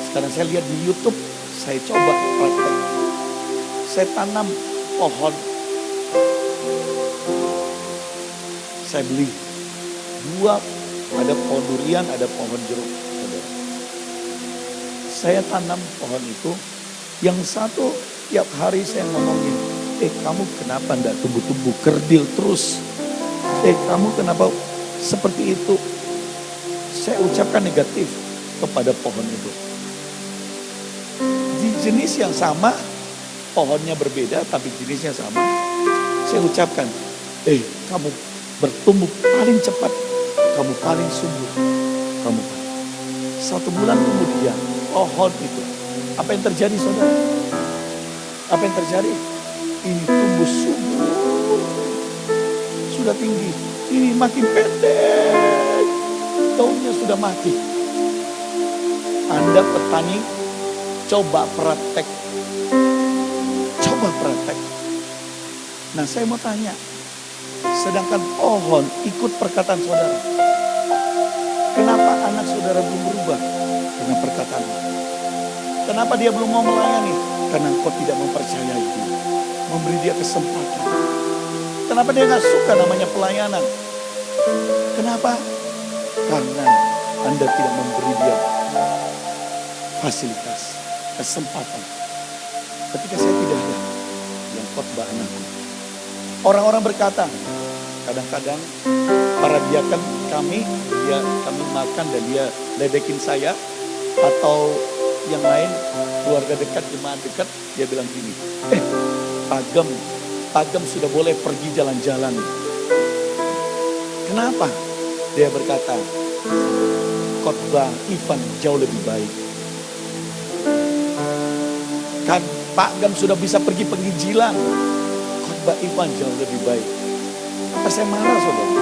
Speaker 1: sekarang saya lihat di YouTube, saya coba praktek. Saya tanam pohon. Saya beli 2, ada pohon durian, ada pohon jeruk. Saya tanam pohon itu, yang satu tiap hari saya ngomongin, kamu kenapa enggak tumbuh-tumbuh, kerdil terus? Kamu kenapa seperti itu? Saya ucapkan negatif kepada pohon itu. Di jenis yang sama, pohonnya berbeda tapi jenisnya sama. Saya ucapkan, kamu bertumbuh paling cepat, kamu paling subur, kamu paling. 1 bulan kemudian, pohon itu, apa yang terjadi saudara? Apa yang terjadi? Ini tumbuh subur, sudah tinggi, ini makin pendek, daunnya sudah mati. Anda petani, coba praktek. Nah, saya mau tanya, sedangkan pohon ikut perkataan saudara, kenapa anak saudara belum berubah? Karena perkataan. Kenapa dia belum mau melayani? Karena engkau tidak mempercayai dia, memberi dia kesempatan. Kenapa dia gak suka namanya pelayanan? Kenapa? Karena Anda tidak memberi dia fasilitas, kesempatan. Ketika saya tidak ada yang khotbah anakku, orang-orang berkata, kadang-kadang para diakan kami makan dan dia ledekin saya, atau yang lain keluarga dekat, jemaat dekat, dia bilang gini, Pagem sudah boleh pergi jalan-jalan. Kenapa? Dia berkata, khotbah Ivan jauh lebih baik. Kan Pak Gam sudah bisa pergi penginjilan, khotbah Ivan jauh lebih baik. Apa saya marah saudara?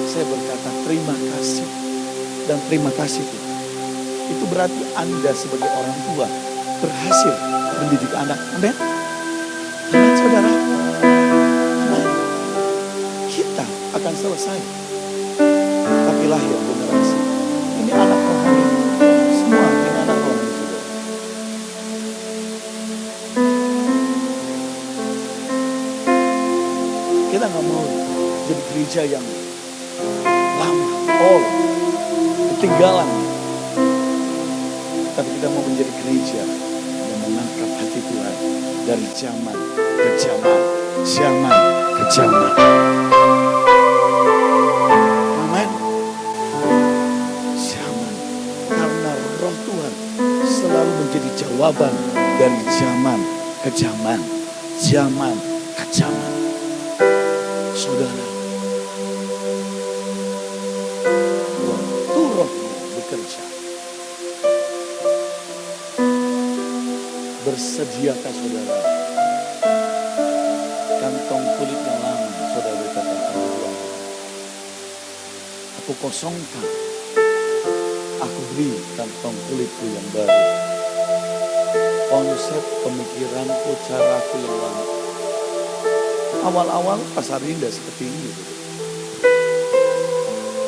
Speaker 1: Saya berkata terima kasih dan terima kasih Tuhan. Itu berarti Anda sebagai orang tua berhasil mendidik anak. Amin. Amin saudara. Amin. Kita akan selesai. Tapi lahir generasi. Ini anak rohani. Semua ini anak rohani saudara. Kita gak mau jadi gereja yang lama, old, ketinggalan. Tapi kita mau menjadi gereja yang menangkap hati Tuhan dari zaman ke zaman, zaman ke zaman. Amin. Zaman, karena Roh Tuhan selalu menjadi jawaban dari zaman ke zaman, zaman ke zaman. Saudara, waktu Roh bekerja, bersediakah saudara kantong kulit yang lama? Saudara berkata, aku kosongkan, aku beri kantong kulitku yang baru. Konsep pemikiranku, caraku yang lama. Awal-awal pasar Rinda seperti ini.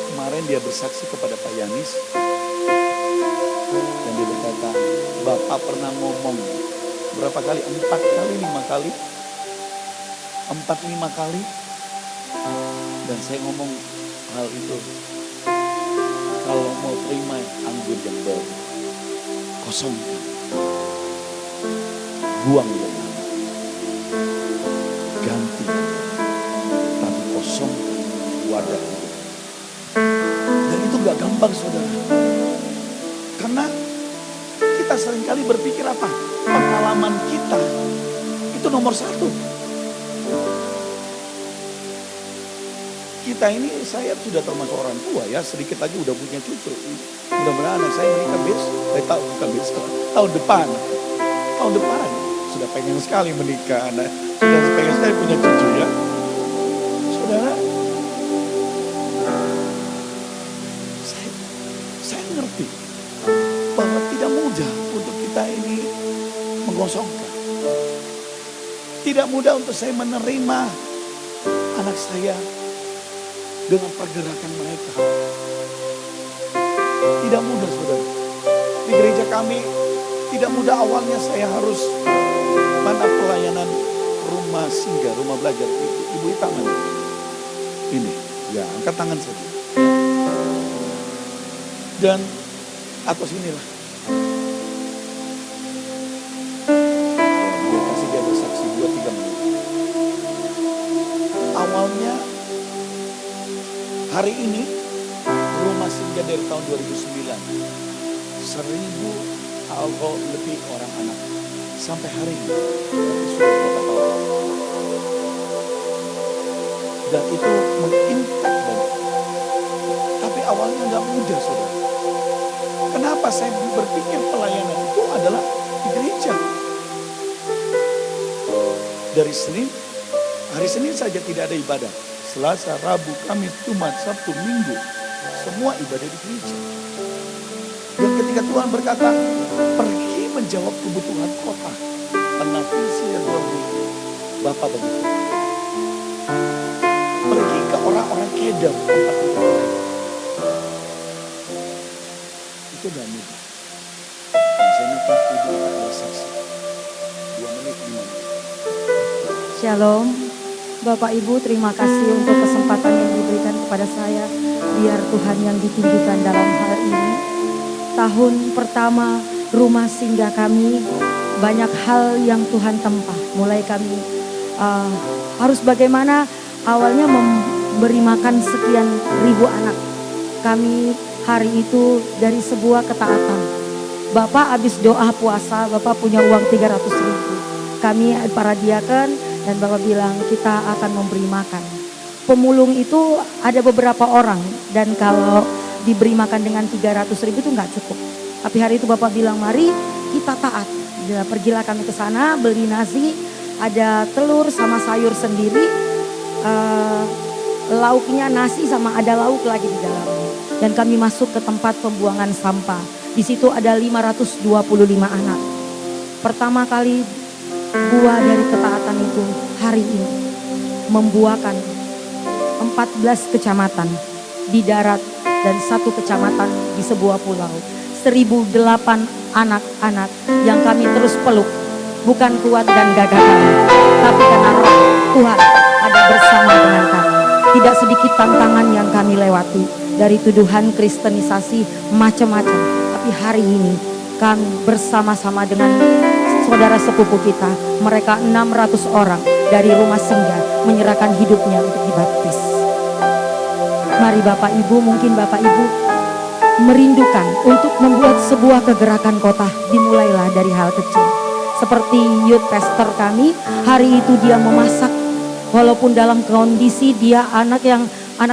Speaker 1: Kemarin dia bersaksi kepada Pak Yanis. Dan dia berkata, Bapak pernah ngomong berapa kali? 4 kali, 5 kali. 4-5 kali. Dan saya ngomong hal itu. Kalau mau terima anggur yang baru, kosongkan. Buang yang lama. Ganti. Tapi kosongkan wadah itu. Dan itu gak gampang saudara. Karena kita seringkali berpikir apa? Pengalaman kita itu nomor 1. Kita ini, saya sudah termasuk orang tua ya, sedikit lagi udah punya cucu. Mudah-mudahan anak saya menikah tahun depan. Tahun depan sudah pengen sekali menikah, anak sudah pengen sekali punya cucu ya. Saudara, saya ngerti bahwa tidak mudah untuk kita ini menggosongkan. Tidak mudah untuk saya menerima anak saya dengan pergerakan mereka. Tidak mudah saudara. Di gereja kami tidak mudah awalnya saya harus mana pelayanan rumah singgah, rumah belajar. Ibu tangan. Ini, ya angkat tangan saja. Dan atas inilah. Dia kasih dia bersaksi 2-3 menit. Awalnya hari ini rumah singgah dari tahun 2009 1000 atau lebih orang anak sampai hari ini sudah berapa tahun. Dan itu mengimpact banyak. Tapi awalnya nggak mudah saudara. Kenapa saya berpikir pelayanan itu adalah di gereja? Dari Senin, hari Senin saja tidak ada ibadah. Selasa, Rabu, Kamis, Jumat, Sabtu, Minggu. Semua ibadah di gereja. Dan ketika Tuhan berkata, pergi menjawab kebutuhan kota. Karena visi yang Tuhan beri. Bapak begitu. Pergi ke orang-orang Kedar. Itu gak mudah. Dan saya minta ibu ada saksi. 2 menit, 5 menit.
Speaker 2: Shalom. Bapak Ibu, terima kasih untuk kesempatan yang diberikan kepada saya. Biar Tuhan yang ditinggikan dalam hal ini. Tahun pertama rumah singgah kami, banyak hal yang Tuhan tempah. Mulai kami harus bagaimana awalnya memberi makan sekian ribu anak. Kami hari itu dari sebuah ketaatan. Bapak habis doa puasa, Bapak punya uang 300.000. Kami para diaken dan Bapak bilang kita akan memberi makan. Pemulung itu ada beberapa orang dan kalau diberi makan dengan 300.000 itu nggak cukup. Tapi hari itu Bapak bilang mari kita taat. Ya, pergilah kami ke sana beli nasi, ada telur sama sayur sendiri, lauknya nasi sama ada lauk lagi di dalamnya. Dan kami masuk ke tempat pembuangan sampah. Di situ ada 525 anak. Pertama kali buah dari ketaatan itu hari ini membuahkan 14 kecamatan di darat dan 1 kecamatan di sebuah pulau. 1008 anak-anak yang kami terus peluk, bukan kuat dan gagah kami, tapi karena roh Tuhan ada bersama dengan kami. Tidak sedikit tantangan yang kami lewati, dari tuduhan kristenisasi macam-macam, tapi hari ini kami bersama-sama dengan saudara sepupu kita, mereka 600 orang dari rumah singgah menyerahkan hidupnya untuk dibaptis. Mari Bapak Ibu, mungkin Bapak Ibu merindukan untuk membuat sebuah kegerakan kota, dimulailah dari hal kecil. Seperti youth pastor kami, hari itu dia memasak, walaupun dalam kondisi dia anak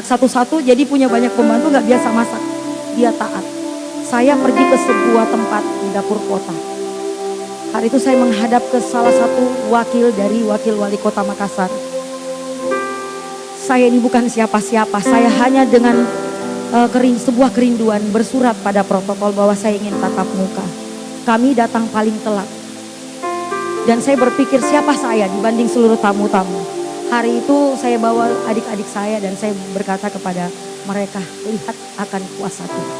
Speaker 2: satu-satu, jadi punya banyak pembantu, gak biasa masak. Dia taat. Saya pergi ke sebuah tempat di dapur kota. Hari itu saya menghadap ke salah satu wakil wali kota Makassar. Saya ini bukan siapa-siapa, saya hanya dengan sebuah kerinduan bersurat pada protokol bahwa saya ingin tatap muka. Kami datang paling telat. Dan saya berpikir siapa saya dibanding seluruh tamu-tamu. Hari itu saya bawa adik-adik saya dan saya berkata kepada mereka, lihat akan kuasa Tuhan.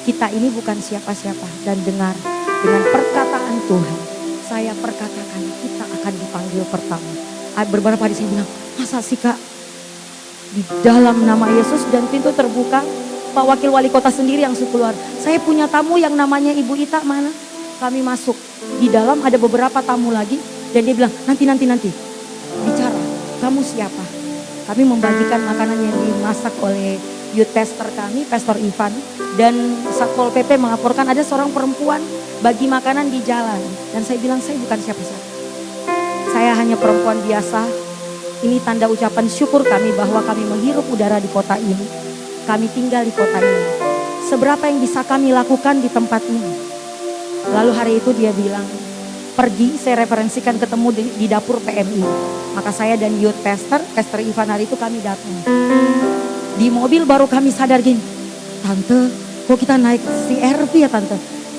Speaker 2: Kita ini bukan siapa-siapa, dan dengar dengan perkataan Tuhan. Saya perkatakan kita akan dipanggil pertama. Beberapa hari saya bilang, masa sih Kak? Di dalam nama Yesus, dan pintu terbuka. Pak Wakil Wali Kota sendiri yang keluar. Saya punya tamu yang namanya Ibu Ita, mana? Kami masuk. Di dalam ada beberapa tamu lagi. Dan dia bilang, nanti. Bicara, kamu siapa? Kami membagikan makanan yang dimasak oleh youth pastor kami, Pastor Ivan. Dan Satpol PP melaporkan ada seorang perempuan bagi makanan di jalan. Dan saya bilang, saya bukan siapa-siapa. Saya hanya perempuan biasa. Ini tanda ucapan syukur kami bahwa kami menghirup udara di kota ini. Kami tinggal di kota ini. Seberapa yang bisa kami lakukan di tempat ini. Lalu hari itu dia bilang, pergi, saya referensikan ketemu di dapur PMI. Maka saya dan youth pastor Ivan hari itu kami datang. Di mobil baru kami sadar gini, Tante, kok kita naik CRV ya Tante?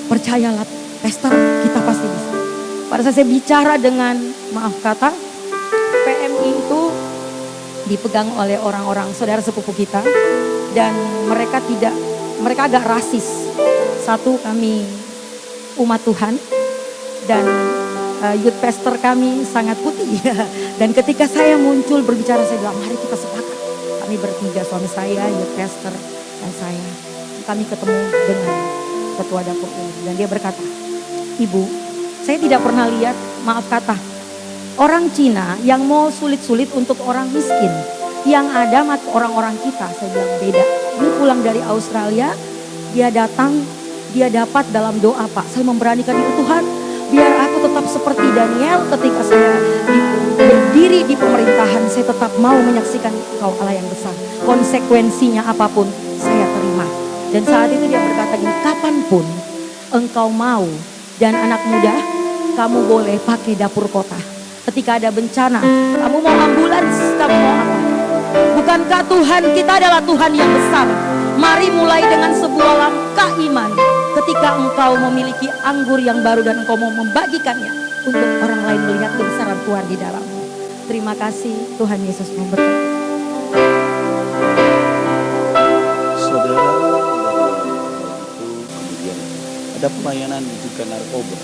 Speaker 2: Percayalah pastor, kita pasti bisa. Pada saat saya bicara dengan, maaf kata, PMI itu dipegang oleh orang-orang saudara sepupu kita, dan mereka agak rasis. Satu, kami umat Tuhan, dan youth pastor kami sangat putih. Dan ketika saya muncul berbicara, saya bilang mari kita sepakat. Kami bertiga, suami saya, youth pastor, dan saya. Kami ketemu dengan ketua dapur ini, dan dia berkata, Ibu, saya tidak pernah lihat, maaf kata, orang Cina yang mau sulit-sulit untuk orang miskin. Yang ada orang-orang kita. Saya bilang beda. Ini pulang dari Australia. Dia datang. Dia dapat dalam doa, Pak. Saya memberanikan itu, Tuhan. Biar aku tetap seperti Daniel ketika saya berdiri di pemerintahan. Saya tetap mau menyaksikan Engkau Allah yang besar. Konsekuensinya apapun saya terima. Dan saat itu dia berkata gini, kapanpun engkau mau dan anak muda, kamu boleh pakai dapur kota. Ketika ada bencana, kamu mau ambulans, kamu mau apa? Bukankah Tuhan kita adalah Tuhan yang besar? Mari mulai dengan sebuah langkah iman. Ketika engkau memiliki anggur yang baru dan engkau mau membagikannya untuk orang lain melihat kebesaran Tuhan di dalammu. Terima kasih, Tuhan Yesus memberkati.
Speaker 1: Saudara, itu kemudian ada pelayanan juga narkoba,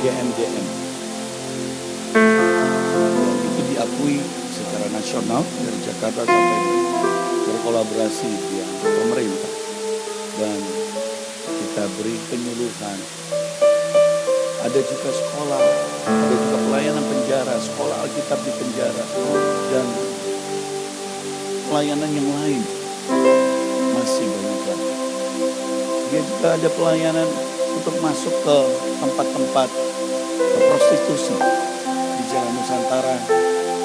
Speaker 1: GMDM. Itu diakui secara nasional dari Jakarta sampai berkolaborasi dengan pemerintah, dan kita beri penyuluhan. Ada juga sekolah, ada juga pelayanan penjara, sekolah Alkitab di penjara, dan pelayanan yang lain masih banyak lagi. Dia juga ada pelayanan untuk masuk ke tempat-tempat prostitusi di Jalan Nusantara.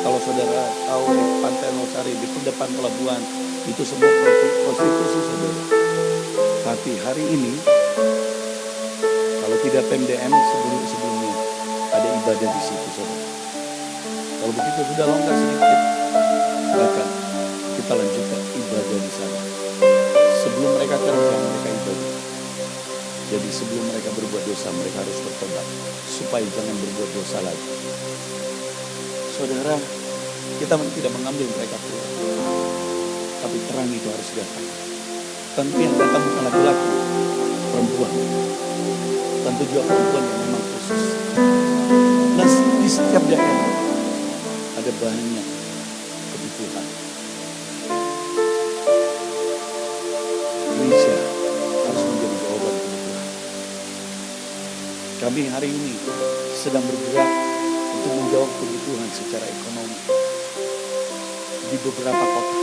Speaker 1: Kalau saudara tahu di Pantai Losari, di depan pelabuhan, itu semua prostitusi saudara. Tapi hari ini, kalau tidak PMDM sebelumnya, ada ibadah di situ, saudara. Kalau begitu sudah longgar sedikit, silakan kita lanjutkan ibadah di sana. Sebelum mereka kerja, mereka ibadah. Jadi sebelum mereka berbuat dosa, mereka harus bertobat supaya jangan berbuat dosa lagi. Saudara, kita tidak mengambil mereka keluar, tapi terang itu harus datang. Tentu yang datang bukan laki-laki, perempuan. Tentu juga perempuan yang memang khusus. Nah, di setiap daerah ada banyak kebutuhan. Gereja harus menjadi jawaban kebutuhan. Kami hari ini sedang bergerak untuk menjawab kebutuhan secara ekonomi di beberapa kota.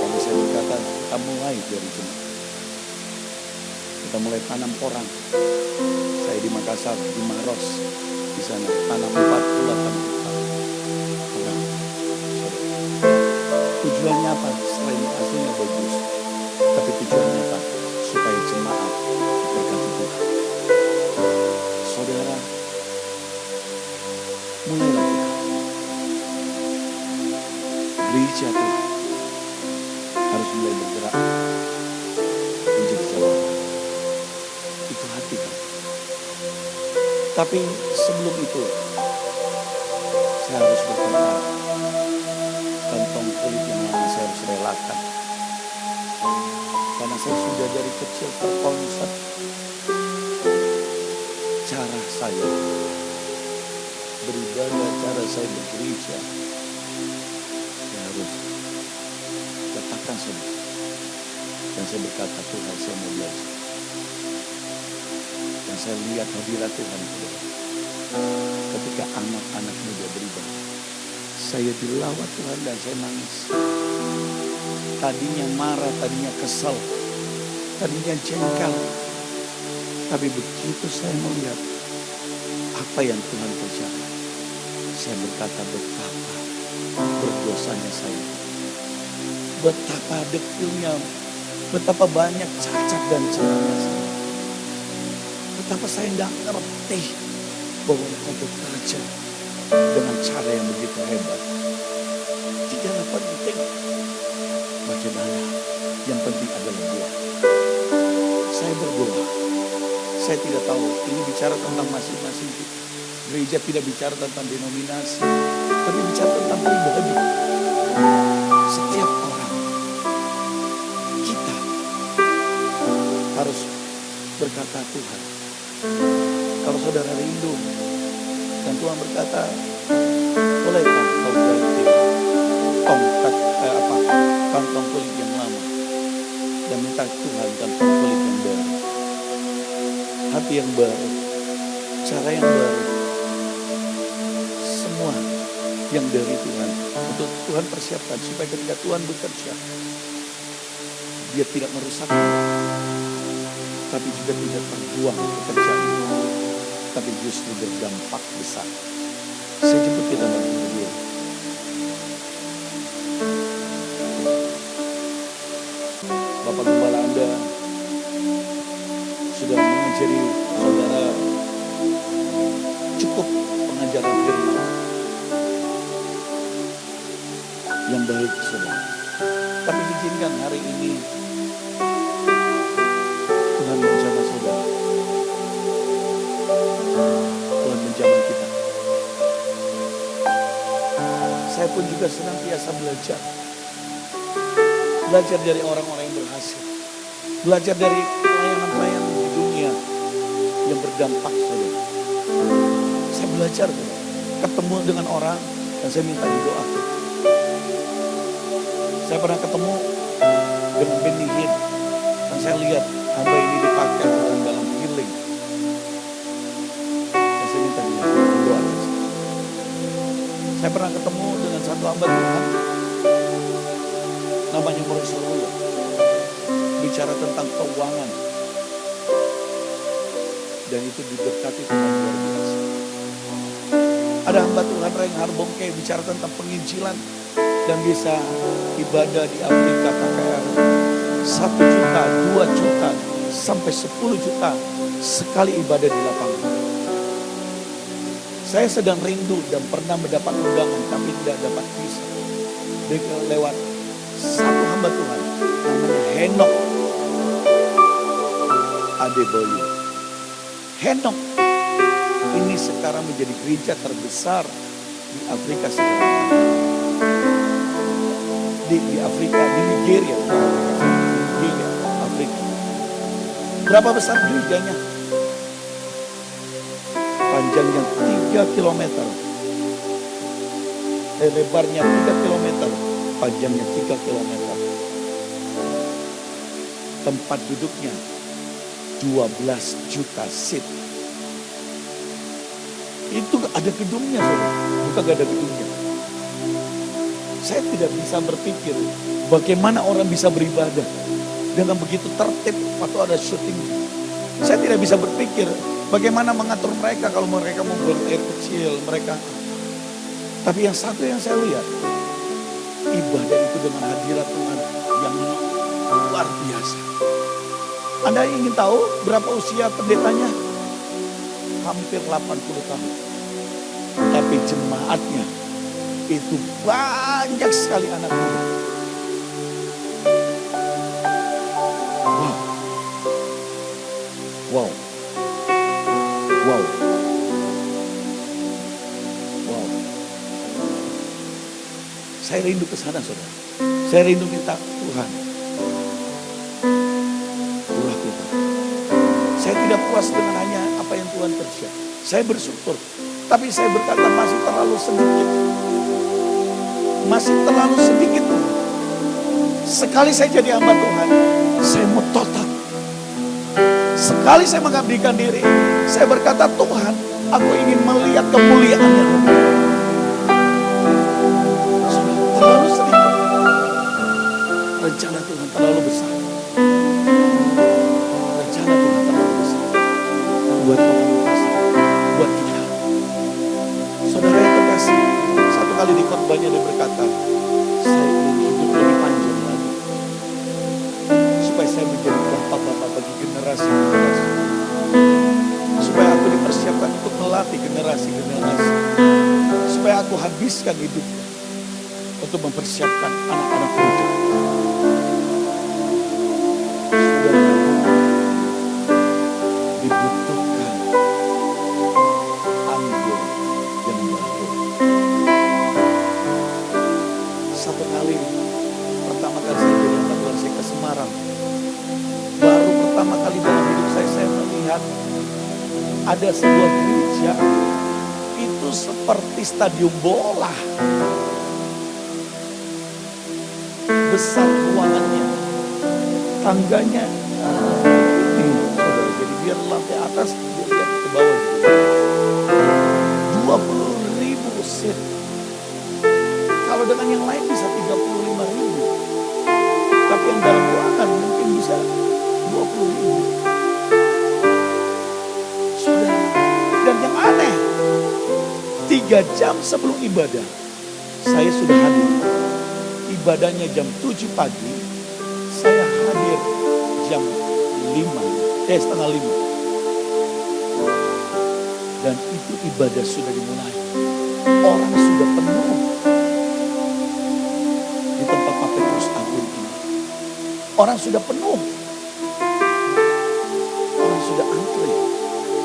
Speaker 1: Kalau saya berkata, kita mulai dari jemaat. Kita mulai tanam porang. Saya di Makassar, di Maros, di sana tanam 48 hektar porang. Tujuannya apa? Selain hasilnya bagus, tapi tujuannya apa? Supaya jemaat berkati Tuhan. Saudara, mulailah kita. Gereja Tuhan harus mulai bergerak menjadi jawaban. Itu hati kan. Tapi sebelum itu, saya harus berkata, kantong kulit yang lama saya harus relakan. Karena saya sudah dari kecil terkonsep cara saya beribadah, cara saya bergereja. Saya harus letakkan semua. Dan saya berkata, Tuhan, saya mau belajar. Dan saya lihat hadirat Tuhan, saudara. Ketika anak-anak muda beribadah, saya dilawat Tuhan dan saya nangis. Tadinya marah, tadinya kesal, tadinya jengkel. Tapi begitu saya melihat apa yang Tuhan kerjakan, saya berkata, betapa berdosanya saya. Betapa dekilnya, betapa banyak cacat dan celaka saya. Betapa saya tidak ngerti bahwa Engkau bekerja dengan cara yang begitu hebat. Tidaklah penting bagaimana, yang penting adalah doa. Saya berdoa. Saya tidak tahu, ini bicara tentang masing-masing kita. Gereja tidak bicara tentang denominasi, tapi bicara tentang pribadi. Setiap orang, kita harus berkata, Tuhan, kalau saudara rindu, dan Tuhan berkata, bolehkah kau ganti kantong kulit yang lama, dan minta Tuhan kantong kulit yang baru. Hati yang baru, cara yang baru, semua yang dari Tuhan, untuk Tuhan persiapkan supaya ketika Tuhan bekerja, Dia tidak merusak, tapi juga tidak terbuang pekerjaan, tapi justru berdampak besar. Saya jemput kita berdiri dulu. Bapak Gembala Anda sudah mengajari saudara cukup pengajaran firman yang baik, saudara. Tapi izinkan hari ini Tuhan menjamah saudara. Tuhan menjamah kita. Saya pun juga senantiasa belajar. Belajar dari orang-orang yang berhasil. Belajar dari pelayanan-pelayanan di dunia yang berdampak, saudara. Saya belajar, ketemu dengan orang dan saya minta didoakan. Saya pernah ketemu dengan Benny Hinn dan saya lihat hamba ini dipakai Tuhan dalam healing. Dan saya minta dia doakan. Saya pernah ketemu dengan satu hamba Tuhan, namanya Maurice Lula, bicara tentang keuangan. Dan itu diberkati Tuhan luar biasa. Ada hamba Tuhan Reinhard Bongke bicara tentang penginjilan dan bisa ibadah di Afrika KKR. 1 juta, 2 juta, sampai 10 juta sekali ibadah di lapangan. Saya sedang rindu dan pernah mendapat undangan tapi tidak dapat visa. Lewat satu hamba Tuhan namanya Henok Adeboyo. Henok ini sekarang menjadi gereja terbesar di Afrika Selatan. Di Afrika, di Nigeria, Afrika. Berapa besar gerejanya? Panjangnya 3 kilometer. Lebarnya 3 kilometer. Panjangnya 3 kilometer. Tempat duduknya 12 juta seat. Itu ada gedungnya, saudara. Bukan gak ada gedungnya. Saya tidak bisa berpikir bagaimana orang bisa beribadah dengan begitu tertib waktu ada syuting. Saya tidak bisa berpikir bagaimana mengatur mereka kalau mereka mau buang air kecil, mereka. Tapi yang satu yang saya lihat, ibadah itu dengan hadirat Tuhan yang luar biasa. Anda ingin tahu berapa usia pendetanya? Hampir 80 tahun. Tapi jemaatnya itu banyak sekali anak muda. Wow. Wow. Wow. Wow. Saya rindu ke sana, saudara. Saya rindu minta Tuhan. Tuhan. Saya tidak puas dengan hanya apa yang Tuhan kerja. Saya bersyukur. Tapi saya berkata masih terlalu sedikit. Masih terlalu sedikit Tuhan. Sekali saya jadi hamba Tuhan, saya mau total. Sekali saya mengabdikan diri, saya berkata Tuhan, aku ingin melihat kemuliaan-Nya. Sudah terlalu sedikit. Rencana Tuhan terlalu besar. Rencana Tuhan terlalu besar. Buat komunitas, buat kita. Saudara yang terkasih, satu kali di khotbahnya dia berkata, saya ingin hidup lebih panjang lagi. Supaya saya menjadi bapak-bapak bagi generasi-generasi. Supaya aku dipersiapkan untuk melatih generasi-generasi. Supaya aku habiskan hidup untuk mempersiapkan anak-anak muda. Saudara, dibutuhkan anggur yang baru. Satu kali, pertama kali saya jadi hamba Tuhan, saya ke Semarang. Baru pertama kali dalam hidup saya melihat ada sebuah gereja itu seperti stadion bola. Besar ruangannya, tangganya. Saudara, jadi biar lantai atas dilihat ke bawah. 20.000 seat. Kalau dengan yang lain bisa 35.000. Tapi yang dalam ruangan mungkin bisa 20.000. Saudara, dan yang aneh, 3 jam sebelum ibadah, saya sudah hadir. Ibadahnya jam 7 pagi, saya hadir jam setengah 5. Dan itu ibadah sudah dimulai. Orang sudah penuh di tempat Pak Petrus Agung ini. Orang sudah penuh. Orang sudah antri,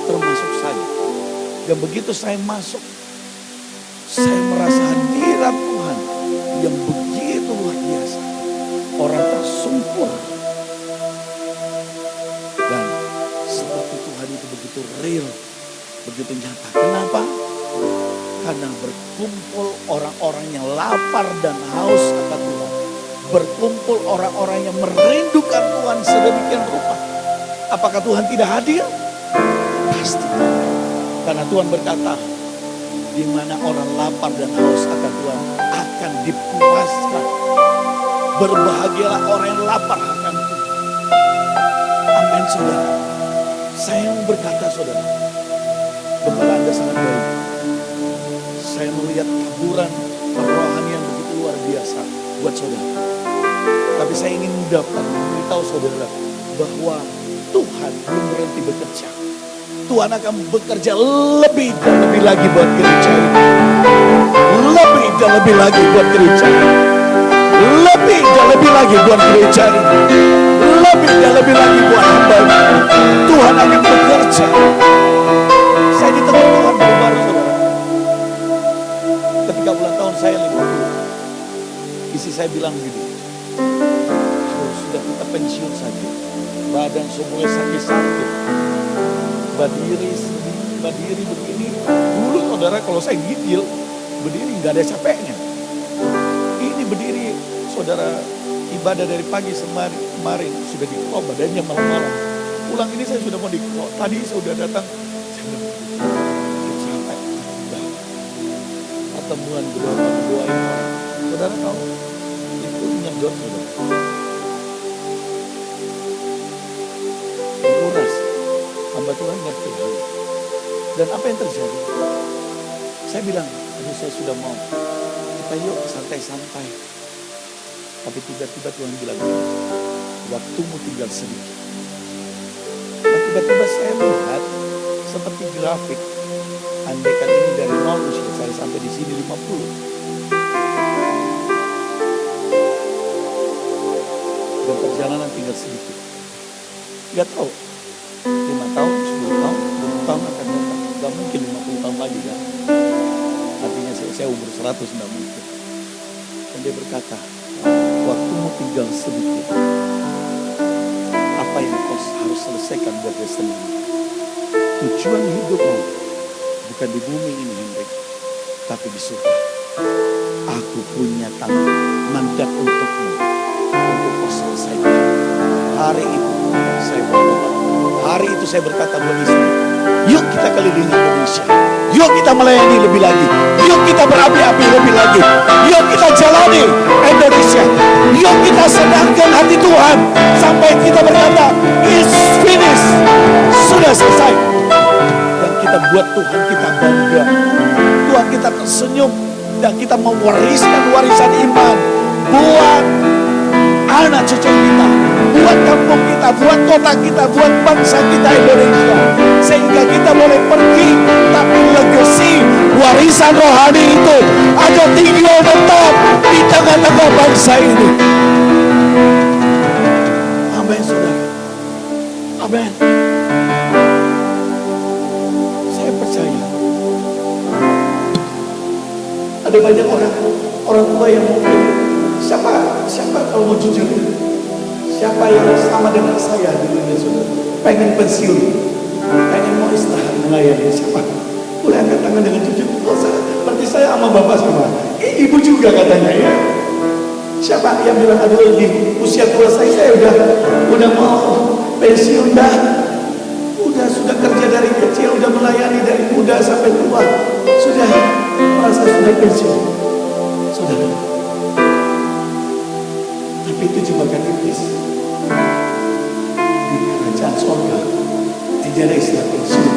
Speaker 1: termasuk saya. Dan begitu saya masuk, saya merasa hadirat Tuhan yang begitu luar biasa. Orang tersungkur. Dan seperti Tuhan itu begitu real, begitu nyata. Kenapa? Karena berkumpul orang-orang yang lapar dan haus akan Tuhan. Berkumpul orang-orang yang merindukan Tuhan sedemikian rupa. Apakah Tuhan tidak hadir? Pasti. Karena Tuhan berkata, di mana orang lapar dan haus akan Tuhan akan dipuaskan. Berbahagialah orang yang lapar akan Tuhan. Amin, saudara. Saya yang berkata, saudara, gembala Anda sangat baik. Saya melihat taburan kerohanian begitu luar biasa buat saudara. Tapi saya ingin dapat memberitahu saudara bahwa Tuhan belum berhenti bekerja. Tuhan akan bekerja lebih dan lebih lagi buat gereja ini. Lebih dan lebih lagi buat gereja ini. Lebih dan lebih lagi buat gereja ini. Lebih dan lebih lagi buat hamba ini. Tuhan akan bekerja. Saya ditegur Tuhan baru-baru saudara. Ketika ulang tahun saya 50. Isi saya bilang gini. Kalau sudah kita pensiun saja. Badan semuanya sakit-sakit. Berdiri begini. Dulu saudara kalau saya gigil. Berdiri nggak ada capeknya. Ini berdiri saudara ibadah dari pagi kemarin sudah di-call badannya malam-malam. Pulang ini saya sudah mau di-call. Tadi saya sudah datang. Saya bilang, sampai pertemuan berdoa doain orang. Saudara tahu itu nyedot saudara. Menguras. Hamba Tuhan ngerti hal itu. Dan apa yang terjadi? Saya bilang, aduh saya sudah mau. Kita yuk santai-santai. Tapi tiba-tiba Tuhan bilang, waktumu tinggal sedikit. Dan tiba-tiba saya melihat seperti grafik. Andaikan ini dari 0 usia saya sampai di sini 50. Dan perjalanan tinggal sedikit. Gak tahu. 5 tahun, 10 tahun, 20 tahun akan datang. Gak mungkin 50 tahun lagi kan. Artinya saya umur 100 gak mungkin. Dan dia berkata, waktumu tinggal sedikit. Apa yang kau harus selesaikan buat destiny? Tujuan hidupmu bukan di bumi ini Hendrik, tapi di surga. Aku punya mandat untukmu, untuk kau selesaikan. Hari itu saya berdoa. Hari itu saya berkata buat istri, yuk kita kelilingi Indonesia. Yuk kita melayani lebih lagi. Yuk kita berapi-api lebih lagi. Yuk kita jalani Indonesia. Yuk kita sedangkan hati Tuhan. Sampai kita berkata, it's finished. Sudah selesai. Dan kita buat Tuhan kita bangga. Tuhan kita tersenyum. Dan kita mewariskan warisan iman. Buat anak cucu kita, buat kampung kita, buat kota kita, buat bangsa kita Indonesia. Sehingga kita boleh pergi, tapi legacy warisan rohani itu ada tinggal tetap di tengah-tengah bangsa ini. Amin saudara. Amin. Saya percaya ada banyak orang tua yang mungkin siapa kalau mau jujur, siapa yang sama dengan saya di dunia saudara, pengen pensiun, pengen mau istirahat melayani, siapa? Boleh angkat tangan dengan jujur. Berarti saya sama bapak sama ibu juga katanya ya. Siapa yang bilang aduh di usia tua saya udah mau pensiun dah. Sudah kerja dari kecil, udah melayani dari muda sampai tua, sudah merasa sudah pensiun, saudara. Tapi itu jebakan iblis. Di kerajaan sorga tidak ada istilah pensiun.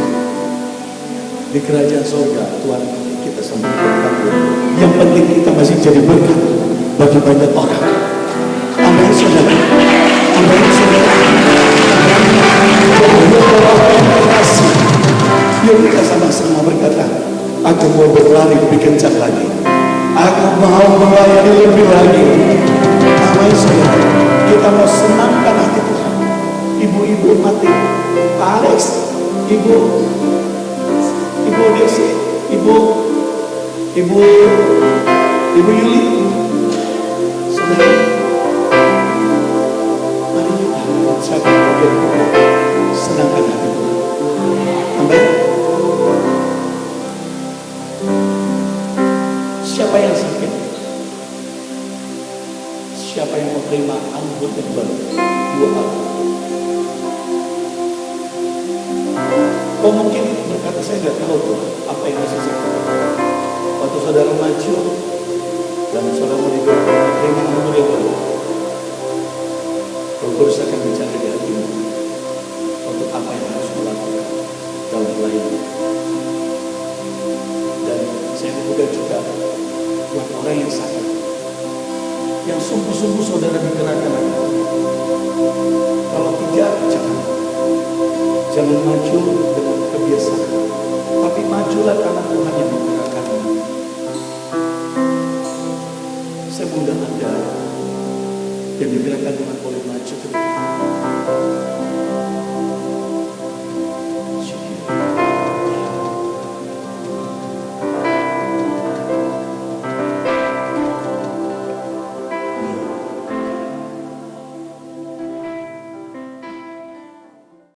Speaker 1: Di kerajaan sorga Tuhan kita semua berkat. Yang penting kita masih jadi berkat bagi banyak orang. Amin saudara. Amin saudara. Yuk kita sama-sama berkata, aku mau berlari lebih kencang lagi. Aku mau melayani lebih lagi. Amin saudara. Kita mau senangkan hati Tuhan. Ibu-ibu mati, Pak Alex, Ibu Desi, Ibu Yuli, saudara. Mari kita ucapkan senangkan hati Tuhan. Amin. Siapa yang sakit? Siapa yang mau terima anggur yang baru? Dua hal. Kau mungkin berkata saya tidak tahu tuh apa yang harus saya lakukan. Waktu saudara maju dan saudara menerima anggur yang baru, Roh Kudus akan bicara di hatimu untuk apa yang harus melakukan dalam melayani. Dan saya membuka juga buat orang yang sakit, yang sungguh-sungguh saudara bergerak Jangan maju dengan kebiasaan, tapi majulah karena Tuhan yang menggerakkanmu. Saya mengundang Anda yang digerakkan Tuhan boleh maju ke depan.